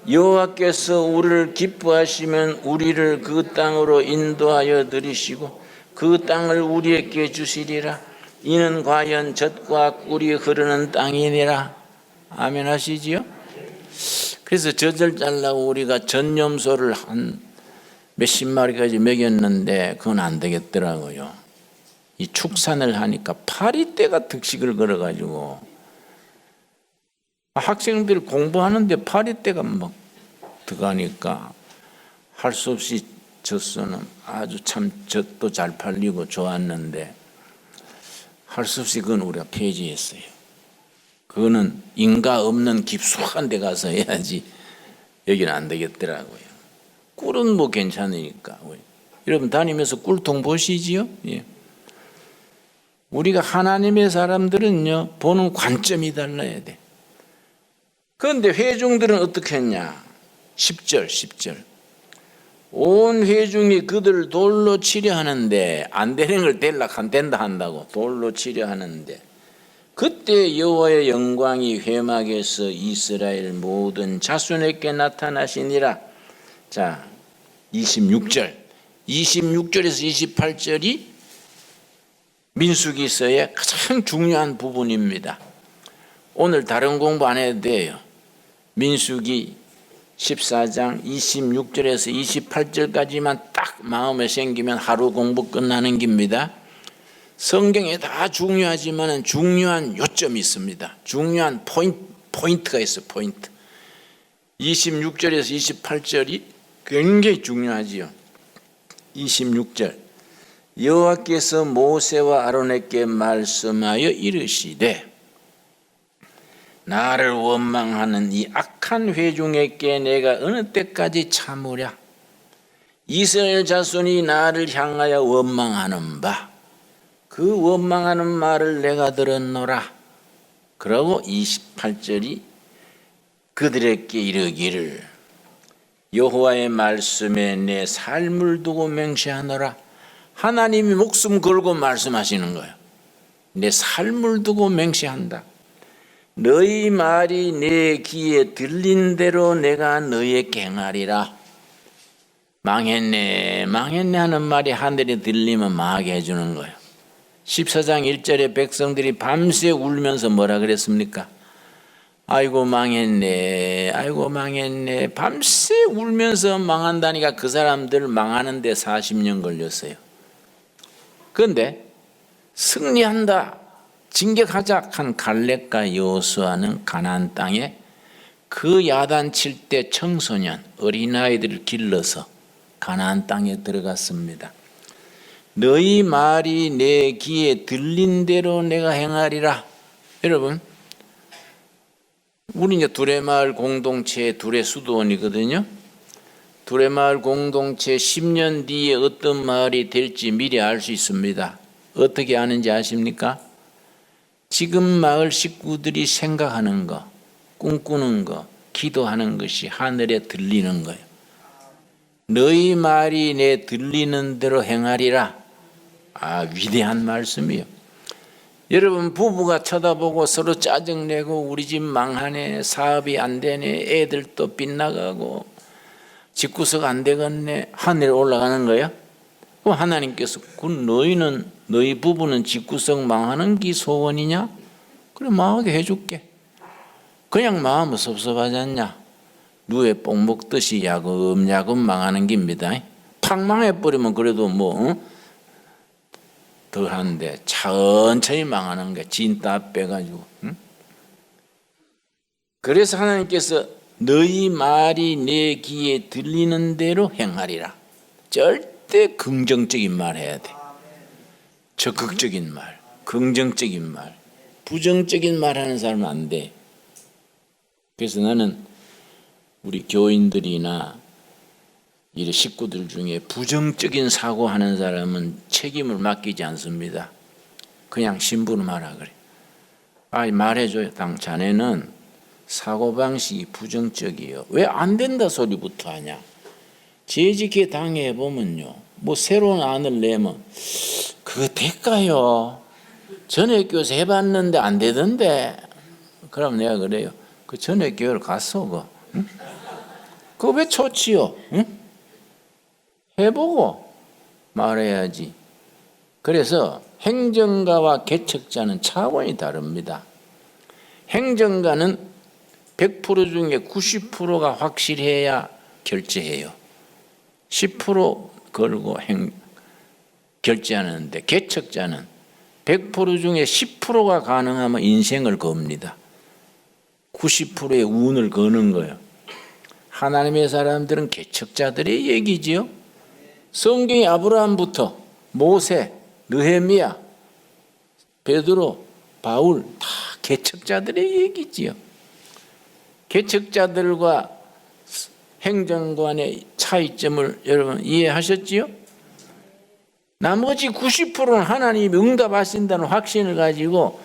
여호와께서 우리를 기뻐하시면 우리를 그 땅으로 인도하여 들이시고 그 땅을 우리에게 주시리라. 이는 과연 젖과 꿀이 흐르는 땅이니라. 아멘 하시지요? 그래서 젖을 잘라고 우리가 전염소를 한 몇십 마리까지 먹였는데 그건 안 되겠더라고요. 이 축산을 하니까 파리떼가 득식을 걸어가지고 학생들이 공부하는데 파리떼가 막 들어가니까 할 수 없이 젖소는 아주 참 젖도 잘 팔리고 좋았는데 할 수 없이 그건 우리가 폐지했어요. 그거는 인가 없는 깊숙한 데 가서 해야지 여기는 안 되겠더라고요. 꿀은 뭐 괜찮으니까. 여러분 다니면서 꿀통 보시지요? 예. 우리가 하나님의 사람들은요 보는 관점이 달라야 돼. 그런데 회중들은 어떻게 했냐? 10절. 온 회중이 그들 돌로 치려 하는데 안 되는 걸 될락 안 된다 한다고 돌로 치려 하는데 그때 여호와의 영광이 회막에서 이스라엘 모든 자손에게 나타나시니라. 자, 26절. 26절에서 28절이 민수기서의 가장 중요한 부분입니다. 오늘 다른 공부 안 해도 돼요. 민수기 14장 26절에서 28절까지만 딱 마음에 생기면 하루 공부 끝나는 겁니다. 성경에 다 중요하지만 중요한 요점이 있습니다. 중요한 포인트가 있어요. 포인트. 26절에서 28절이 굉장히 중요하지요. 26절 여호와께서 모세와 아론에게 말씀하여 이르시되 나를 원망하는 이 악한 회중에게 내가 어느 때까지 참으랴. 이스라엘 자손이 나를 향하여 원망하는 바 그 원망하는 말을 내가 들었노라. 그러고 28절이 그들에게 이르기를 여호와의 말씀에 내 삶을 두고 맹세하노라. 하나님이 목숨 걸고 말씀하시는 거예요. 내 삶을 두고 맹세한다. 너희 말이 내 귀에 들린 대로 내가 너희에게 행하리라. 망했네 망했네 하는 말이 하늘에 들리면 망하게 해주는 거예요. 14장 1절에 백성들이 밤새 울면서 뭐라 그랬습니까? 아이고 망했네 아이고 망했네. 밤새 울면서 망한다니까 그 사람들 망하는데 40년 걸렸어요. 그런데 승리한다 진격하자 한 갈렙과 여호수아는 가나안 땅에 그 야단칠 때 청소년 어린아이들을 길러서 가나안 땅에 들어갔습니다. 너희 말이 내 귀에 들린 대로 내가 행하리라. 여러분 우리 이제 두레마을 공동체 두레 수도원이거든요. 두레마을 공동체 10년 뒤에 어떤 마을이 될지 미리 알 수 있습니다. 어떻게 아는지 아십니까? 지금 마을 식구들이 생각하는 거, 꿈꾸는 거, 기도하는 것이 하늘에 들리는 거예요. 너희 말이 내 들리는 대로 행하리라. 위대한 말씀이요. 여러분 부부가 쳐다보고 서로 짜증내고 우리 집 망하네 사업이 안 되네 애들도 빗나가고 집구석 안 되겠네 하늘에 올라가는 거야? 그럼 하나님께서 너희 부부는 집구석 망하는 게 소원이냐? 그래 망하게 해줄게. 그냥 마음은 섭섭하지 않냐? 누에 뽕 먹듯이 야금야금 망하는 겁니다. 팍 망해버리면 그래도 덜한데 천천히 망하는 게 진땀 빼가지고. 그래서 하나님께서 너희 말이 내 귀에 들리는 대로 행하리라. 절대 긍정적인 말 해야 돼. 적극적인 말, 긍정적인 말, 부정적인 말 하는 사람은 안 돼. 그래서 나는 우리 교인들이나 이 식구들 중에 부정적인 사고하는 사람은 책임을 맡기지 않습니다. 그냥 신부는 말하 그래. 말해줘요. 자네는 사고방식이 부정적이에요. 왜 안 된다 소리부터 하냐. 재직해 당해보면요. 새로운 안을 내면 그거 될까요? 전액교에서 해봤는데 안 되던데. 그럼 내가 그래요. 그 전액교회를 갔어. 그거 왜 좋지요? 응? 해보고 말해야지. 그래서 행정가와 개척자는 차원이 다릅니다. 행정가는 100% 중에 90%가 확실해야 결제해요. 10% 걸고 결제하는데 개척자는 100% 중에 10%가 가능하면 인생을 겁니다. 90%의 운을 거는 거예요. 하나님의 사람들은 개척자들의 얘기지요. 성경이 아브라함부터 모세, 느헤미야, 베드로, 바울 다 개척자들의 얘기지요. 개척자들과 행정관의 차이점을 여러분 이해하셨지요? 나머지 90%는 하나님이 응답하신다는 확신을 가지고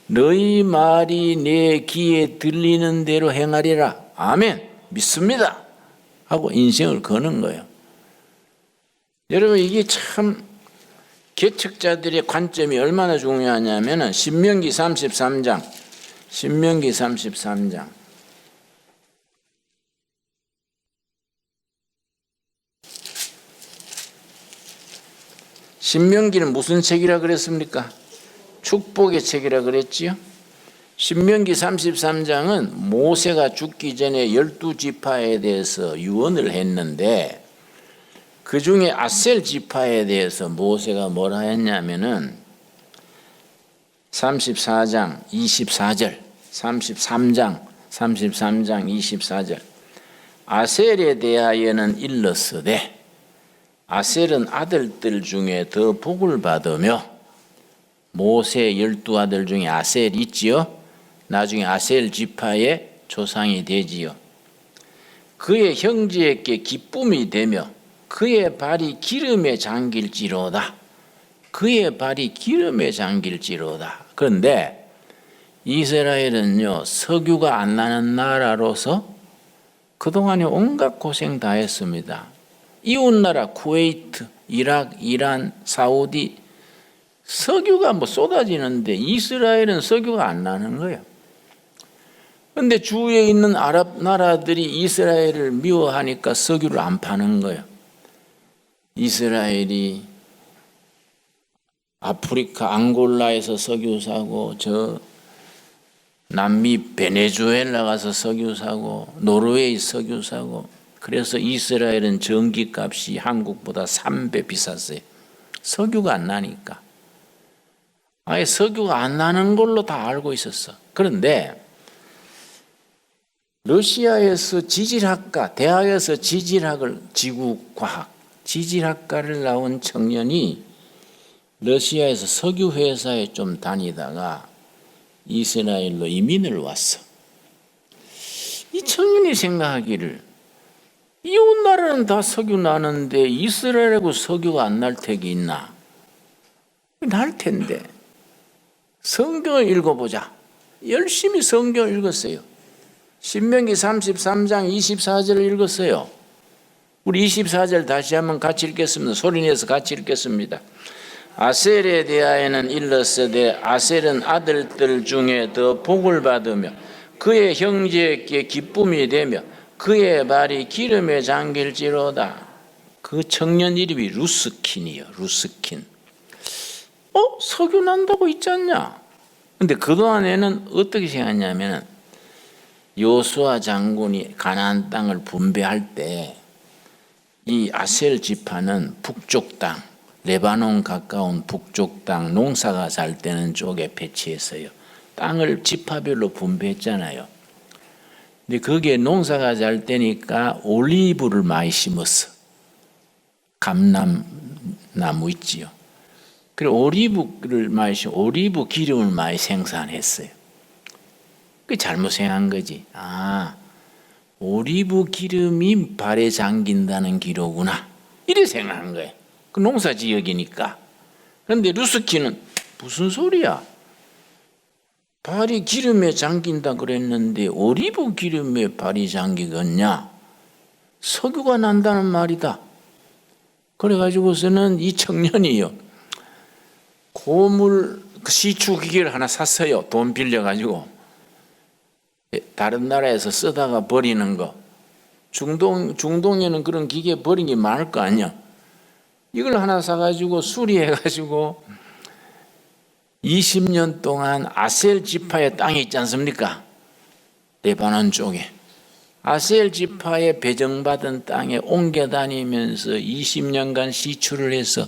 너희 말이 내 귀에 들리는 대로 행하리라. 아멘. 믿습니다. 하고 인생을 거는 거예요. 여러분 이게 참 개척자들의 관점이 얼마나 중요하냐면 신명기 33장 신명기는 무슨 책이라 그랬습니까? 축복의 책이라 그랬지요. 신명기 33장은 모세가 죽기 전에 12지파에 대해서 유언을 했는데 그 중에 아셀 지파에 대해서 모세가 뭐라 했냐면은 33장 24절 33장 24절 아셀에 대하여는 일렀으되 아셀은 아들들 중에 더 복을 받으며 모세 12아들 중에 아셀 있지요. 나중에 아셀 지파의 조상이 되지요. 그의 형제에게 기쁨이 되며 그의 발이 기름에 잠길지로다. 그의 발이 기름에 잠길지로다. 그런데 이스라엘은요 석유가 안 나는 나라로서 그동안에 온갖 고생 다 했습니다. 이웃나라 쿠웨이트, 이라크, 이란, 사우디 석유가 뭐 쏟아지는데 이스라엘은 석유가 안 나는 거예요. 그런데 주위에 있는 아랍 나라들이 이스라엘을 미워하니까 석유를 안 파는 거예요. 이스라엘이 아프리카 앙골라에서 석유 사고 저 남미 베네수엘라 가서 석유 사고 노르웨이 석유 사고 그래서 이스라엘은 전기값이 한국보다 3배 비쌌어요. 석유가 안 나니까. 아예 석유가 안 나는 걸로 다 알고 있었어. 그런데 러시아에서 지질학과, 대학에서 지질학을 지구과학, 지질학과를 나온 청년이 러시아에서 석유 회사에 좀 다니다가 이스라엘로 이민을 왔어. 이 청년이 생각하기를 이웃 나라는 다 석유 나는데 이스라엘하고 석유가 안 날 택이 있나? 날 텐데 성경을 읽어보자. 열심히 성경을 읽었어요. 신명기 33장 24절을 읽었어요. 우리 24절 다시 한번 같이 읽겠습니다. 소리내서 같이 읽겠습니다. 아셀에 대하여는 일렀으되 아셀은 아들들 중에 더 복을 받으며 그의 형제에게 기쁨이 되며 그의 발이 기름에 잠길지로다. 그 청년 이름이 루스킨이요. 루스킨. 석유 난다고 있지 않냐? 근데 그동안에는 어떻게 생각했냐면 요수아 장군이 가나안 땅을 분배할 때 이 아셀 지파는 북쪽 땅, 레바논 가까운 북쪽 땅 농사가 잘 되는 쪽에 배치했어요. 땅을 지파별로 분배했잖아요. 근데 거기에 농사가 잘 되니까 올리브를 많이 심었어. 감람나무 있지요. 그리고 올리브를 많이 심어 올리브 기름을 많이 생산했어요. 그게 잘못 생각한 거지. 올리브 기름이 발에 잠긴다는 기로구나. 이래 생각한 거예요. 그 농사 지역이니까. 그런데 루스키는 무슨 소리야? 발이 기름에 잠긴다 그랬는데 올리브 기름에 발이 잠기겠냐? 석유가 난다는 말이다. 그래가지고서는 이 청년이요 고물 시추 기계를 하나 샀어요. 돈 빌려가지고 다른 나라에서 쓰다가 버리는 거. 중동에는 그런 기계 버린 게 많을 거 아니야. 이걸 하나 사가지고 수리해가지고 20년 동안 아셀 지파의 땅이 있지 않습니까? 레바논 쪽에. 아셀 지파에 배정받은 땅에 옮겨 다니면서 20년간 시추를 해서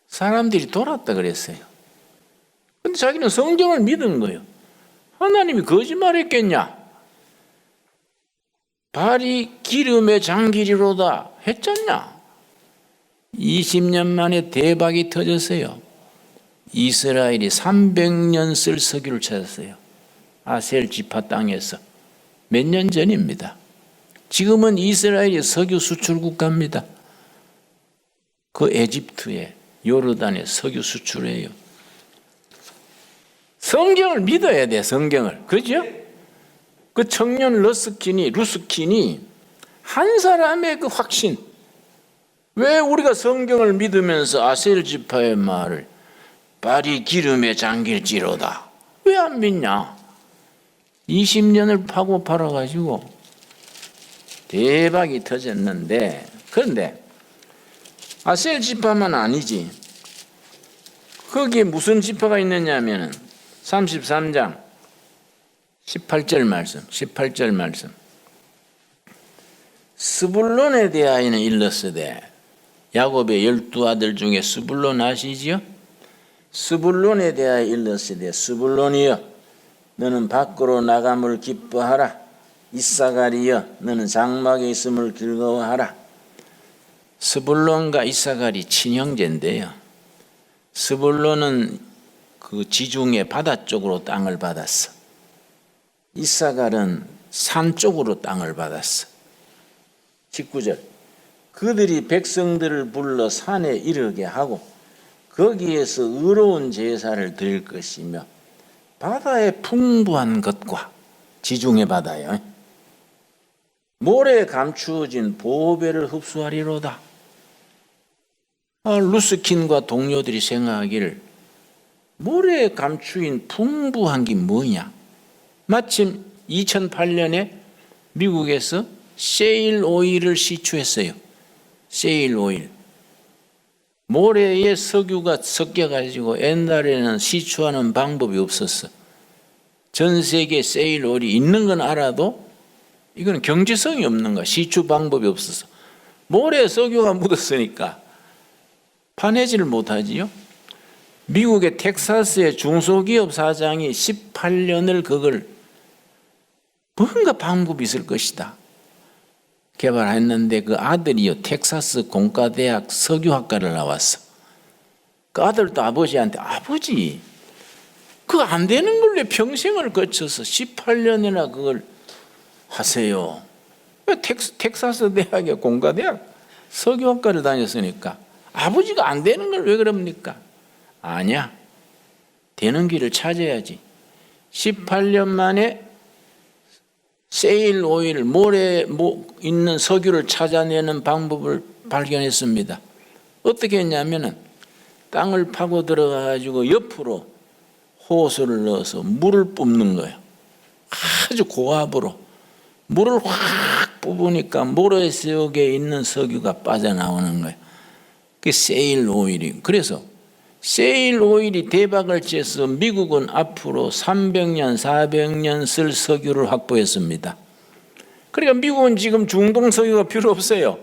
사람들이 돌았다 그랬어요. 근데 자기는 성경을 믿은 거예요. 하나님이 거짓말했겠냐? 발이 기름에 잠기리로다 했잖냐? 20년 만에 대박이 터졌어요. 이스라엘이 300년 쓸 석유를 찾았어요. 아셀 지파 땅에서. 몇 년 전입니다. 지금은 이스라엘이 석유 수출 국가입니다. 그 에집트에 요르단에 석유 수출해요. 성경을 믿어야 돼. 성경을. 그렇죠? 그 청년 루스킨이 한 사람의 그 확신. 왜 우리가 성경을 믿으면서 아셀 지파의 말을 발이 기름에 잠길지로다 왜 안 믿냐? 20년을 파고 팔아가지고 대박이 터졌는데, 그런데 아셀 지파만 아니지. 거기에 무슨 지파가 있느냐 하면은 33장 18절 말씀. 스불론에 대하여는 일렀으되, 야곱의 12아들 중에 스불론 아시지요? 스불론에 대하여 일렀으되, 스불론이여 너는 밖으로 나감을 기뻐하라. 이사갈이여 너는 장막에 있음을 즐거워하라. 스불론과 이사갈이 친형제인데요, 스불론은 그 지중해 바다 쪽으로 땅을 받았어. 이사갈은 산 쪽으로 땅을 받았어. 19절 그들이 백성들을 불러 산에 이르게 하고 거기에서 의로운 제사를 드릴 것이며 바다의 풍부한 것과, 지중해 바다요, 모래에 감추어진 보배를 흡수하리로다. 루스킨과 동료들이 생각하기를 모래에 감추인 풍부한 게 뭐냐. 마침 2008년에 미국에서 세일 오일을 시추했어요. 세일 오일. 모래에 석유가 섞여가지고 옛날에는 시추하는 방법이 없었어. 전 세계에 세일 오일이 있는 건 알아도 이건 경제성이 없는 거야. 시추 방법이 없어서. 모래에 석유가 묻었으니까 파내지를 못하지요. 미국의 텍사스의 중소기업 사장이 18년을 그걸 뭔가 방법이 있을 것이다 개발했는데, 그 아들이요 텍사스 공과대학 석유학과를 나왔어. 그 아들도 아버지한테 아버지 그거 안 되는 걸로 평생을 거쳐서 18년이나 그걸 하세요. 텍사스 대학의 공과대학 석유학과를 다녔으니까 아버지가 안 되는 걸 왜 그럽니까? 아니야, 되는 길을 찾아야지. 18년 만에 세일 오일, 모래에 있는 석유를 찾아내는 방법을 발견했습니다. 어떻게 했냐면은 땅을 파고 들어가가지고 옆으로 호수를 넣어서 물을 뿜는 거예요. 아주 고압으로 물을 확 뽑으니까 모래 속에 있는 석유가 빠져나오는 거예요. 그게 세일 오일이. 그래서 세일 오일이 대박을 쬐서 미국은 앞으로 300년, 400년 쓸 석유를 확보했습니다. 그러니까 미국은 지금 중동 석유가 필요 없어요.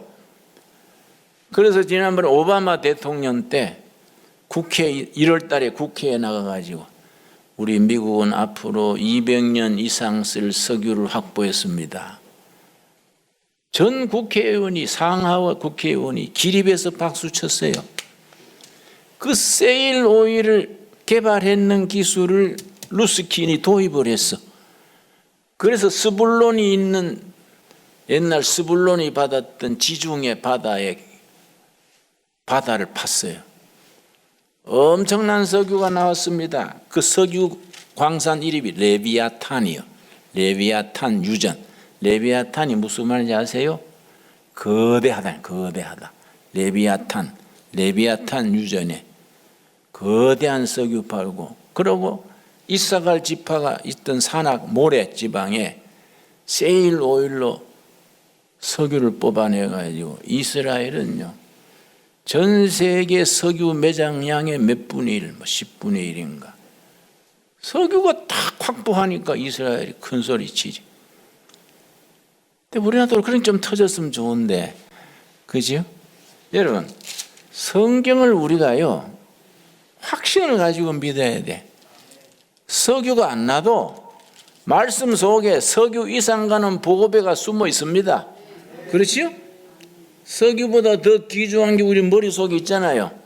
그래서 지난번에 오바마 대통령 때 국회 1월 달에 국회에 나가가지고 우리 미국은 앞으로 200년 이상 쓸 석유를 확보했습니다. 전 국회의원이, 상하와 국회의원이 기립해서 박수 쳤어요. 그 세일 오일을 개발했는 기술을 루스킨이 도입을 했어. 그래서 스불론이 있는, 옛날 스불론이 받았던 지중해 바다에 바다를 팠어요. 엄청난 석유가 나왔습니다. 그 석유 광산 이름이 레비아탄이요. 레비아탄 유전. 레비아탄이 무슨 말인지 아세요? 거대하다, 거대하다. 레비아탄 유전에 거대한 석유 팔고, 그러고 이사갈 지파가 있던 산악 모래 지방에 세일 오일로 석유를 뽑아내가지고 이스라엘은요 전 세계 석유 매장량의 몇 분의 1, 10분의 1인가 석유가 딱 확보하니까 이스라엘이 큰 소리 치지. 근데 우리나라도 그런 좀 터졌으면 좋은데, 그죠? 여러분, 성경을 우리가요 확신을 가지고 믿어야 돼. 석유가 안 나도 말씀 속에 석유 이상 가는 보고배가 숨어 있습니다. 그렇지요? 석유보다 더 귀중한 게 우리 머릿속에 있잖아요.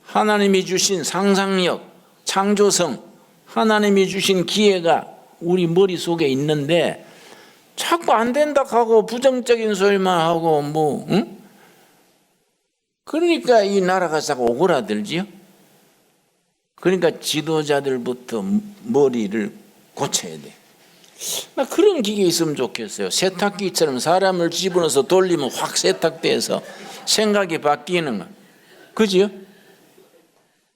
하나님이 주신 상상력, 창조성, 하나님이 주신 기회가 우리 머릿속에 있는데 자꾸 안 된다 하고 부정적인 소리만 하고 응? 그러니까 이 나라가 자꾸 오그라들지요. 그러니까 지도자들부터 머리를 고쳐야 돼. 나 그런 기계 있으면 좋겠어요. 세탁기처럼 사람을 집어넣어서 돌리면 확 세탁돼서 생각이 바뀌는 거. 그지요?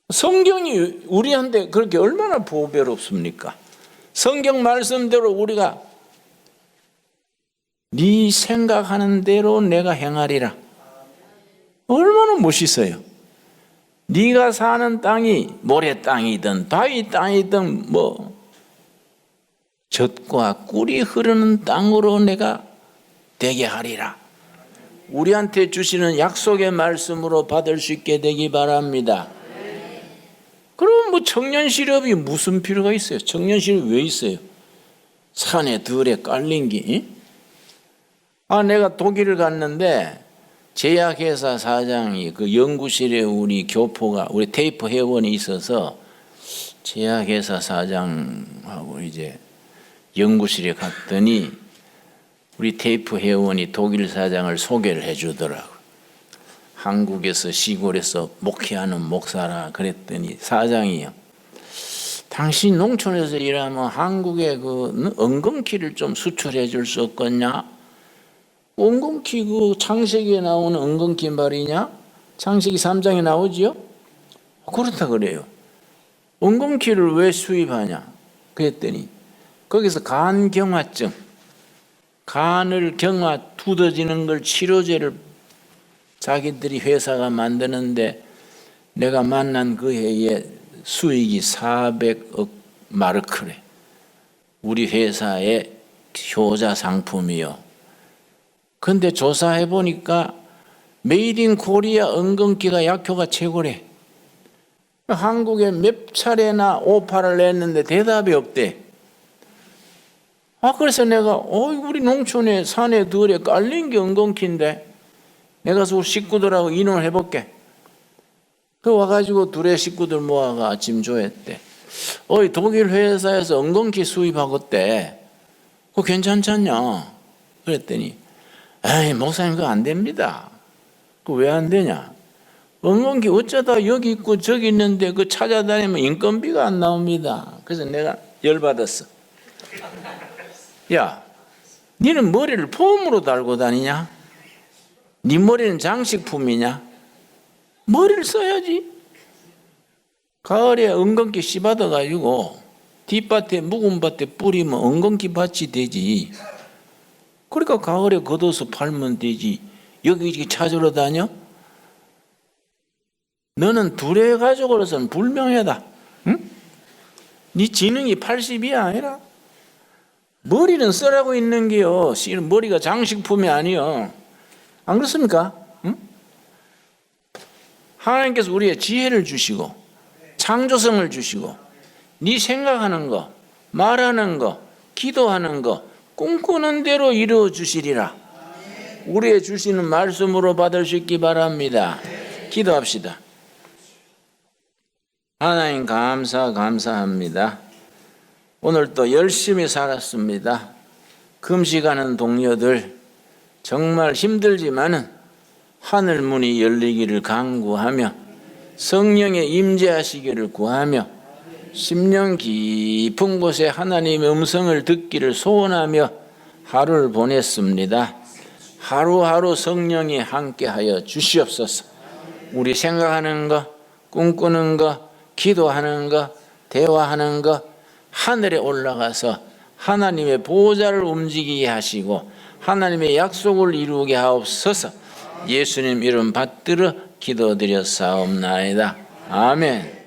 성경이 우리한테 그렇게 얼마나 보배롭습니까? 성경 말씀대로 우리가 네 생각하는 대로 내가 행하리라. 얼마나 멋있어요. 네가 사는 땅이 모래 땅이든 바위 땅이든 뭐 젖과 꿀이 흐르는 땅으로 내가 되게 하리라. 우리한테 주시는 약속의 말씀으로 받을 수 있게 되기 바랍니다. 그럼 뭐 청년 실업이 무슨 필요가 있어요? 청년 실업이 왜 있어요? 산에 들에 깔린 게. 내가 독일을 갔는데 제약회사 사장이 그 연구실에 우리 교포가 우리 테이프 회원이 있어서 제약회사 사장하고 이제 연구실에 갔더니 우리 테이프 회원이 독일 사장을 소개를 해주더라고. 한국에서 시골에서 목회하는 목사라 그랬더니 사장이요. 당신 농촌에서 일하면 한국에 그 엉겅퀴를 좀 수출해 줄 수 없겠냐? 엉겅퀴 그 창세기에 나오는 엉겅퀴 말이냐? 창세기 3장에 나오지요? 그렇다 그래요. 엉겅퀴를 왜 수입하냐? 그랬더니 거기서 간경화증, 간을 경화 두드러지는 걸 치료제를 자기들이 회사가 만드는데 내가 만난 그 해에 수익이 400억 마르크래. 우리 회사의 효자 상품이요. 근데 조사해 보니까 메이드 인 코리아 엉겅퀴가 약효가 최고래. 한국에 몇 차례나 오파를 냈는데 대답이 없대. 그래서 내가 우리 농촌에 산에 들에 깔린 게 엉겅퀴인데 내가 우리 식구들하고 인원을 해볼게. 그 와가지고 둘의 식구들 모아가 아침 조회했대. 독일 회사에서 엉겅퀴 수입하겠대. 그거 괜찮잖냐? 그랬더니 에이 목사님 그거 안 됩니다. 그거 왜 안 되냐? 엉겅퀴 어쩌다 여기 있고 저기 있는데 그 찾아다니면 인건비가 안 나옵니다. 그래서 내가 열받았어. 야, 니는 머리를 폼으로 달고 다니냐? 네 머리는 장식품이냐? 머리를 써야지. 가을에 엉겅퀴 씨 받아가지고 뒷밭에 묵은 밭에 뿌리면 엉겅퀴 밭이 되지. 그러니까 가을에 걷어서 팔면 되지. 여기 찾으러 다녀? 너는 둘의 가족으로서는 불명예다. 응? 네 지능이 80이 아니라 머리는 쓰라고 있는 게요. 머리가 장식품이 아니요. 안 그렇습니까? 응? 하나님께서 우리의 지혜를 주시고 창조성을 주시고 네 생각하는 거, 말하는 거, 기도하는 거 꿈꾸는 대로 이루어 주시리라. 우리의 주시는 말씀으로 받을 수 있기 바랍니다. 기도합시다. 하나님 감사합니다. 오늘 또 열심히 살았습니다. 금식하는 동료들 정말 힘들지만은 하늘 문이 열리기를 간구하며 성령의 임재하시기를 구하며 심령 깊은 곳에 하나님의 음성을 듣기를 소원하며 하루를 보냈습니다. 하루하루 성령이 함께하여 주시옵소서. 우리 생각하는 거, 꿈꾸는 거, 기도하는 거, 대화하는 거 하늘에 올라가서 하나님의 보호자를 움직이게 하시고 하나님의 약속을 이루게 하옵소서. 예수님 이름 받들어 기도드렸사옵나이다. 아멘.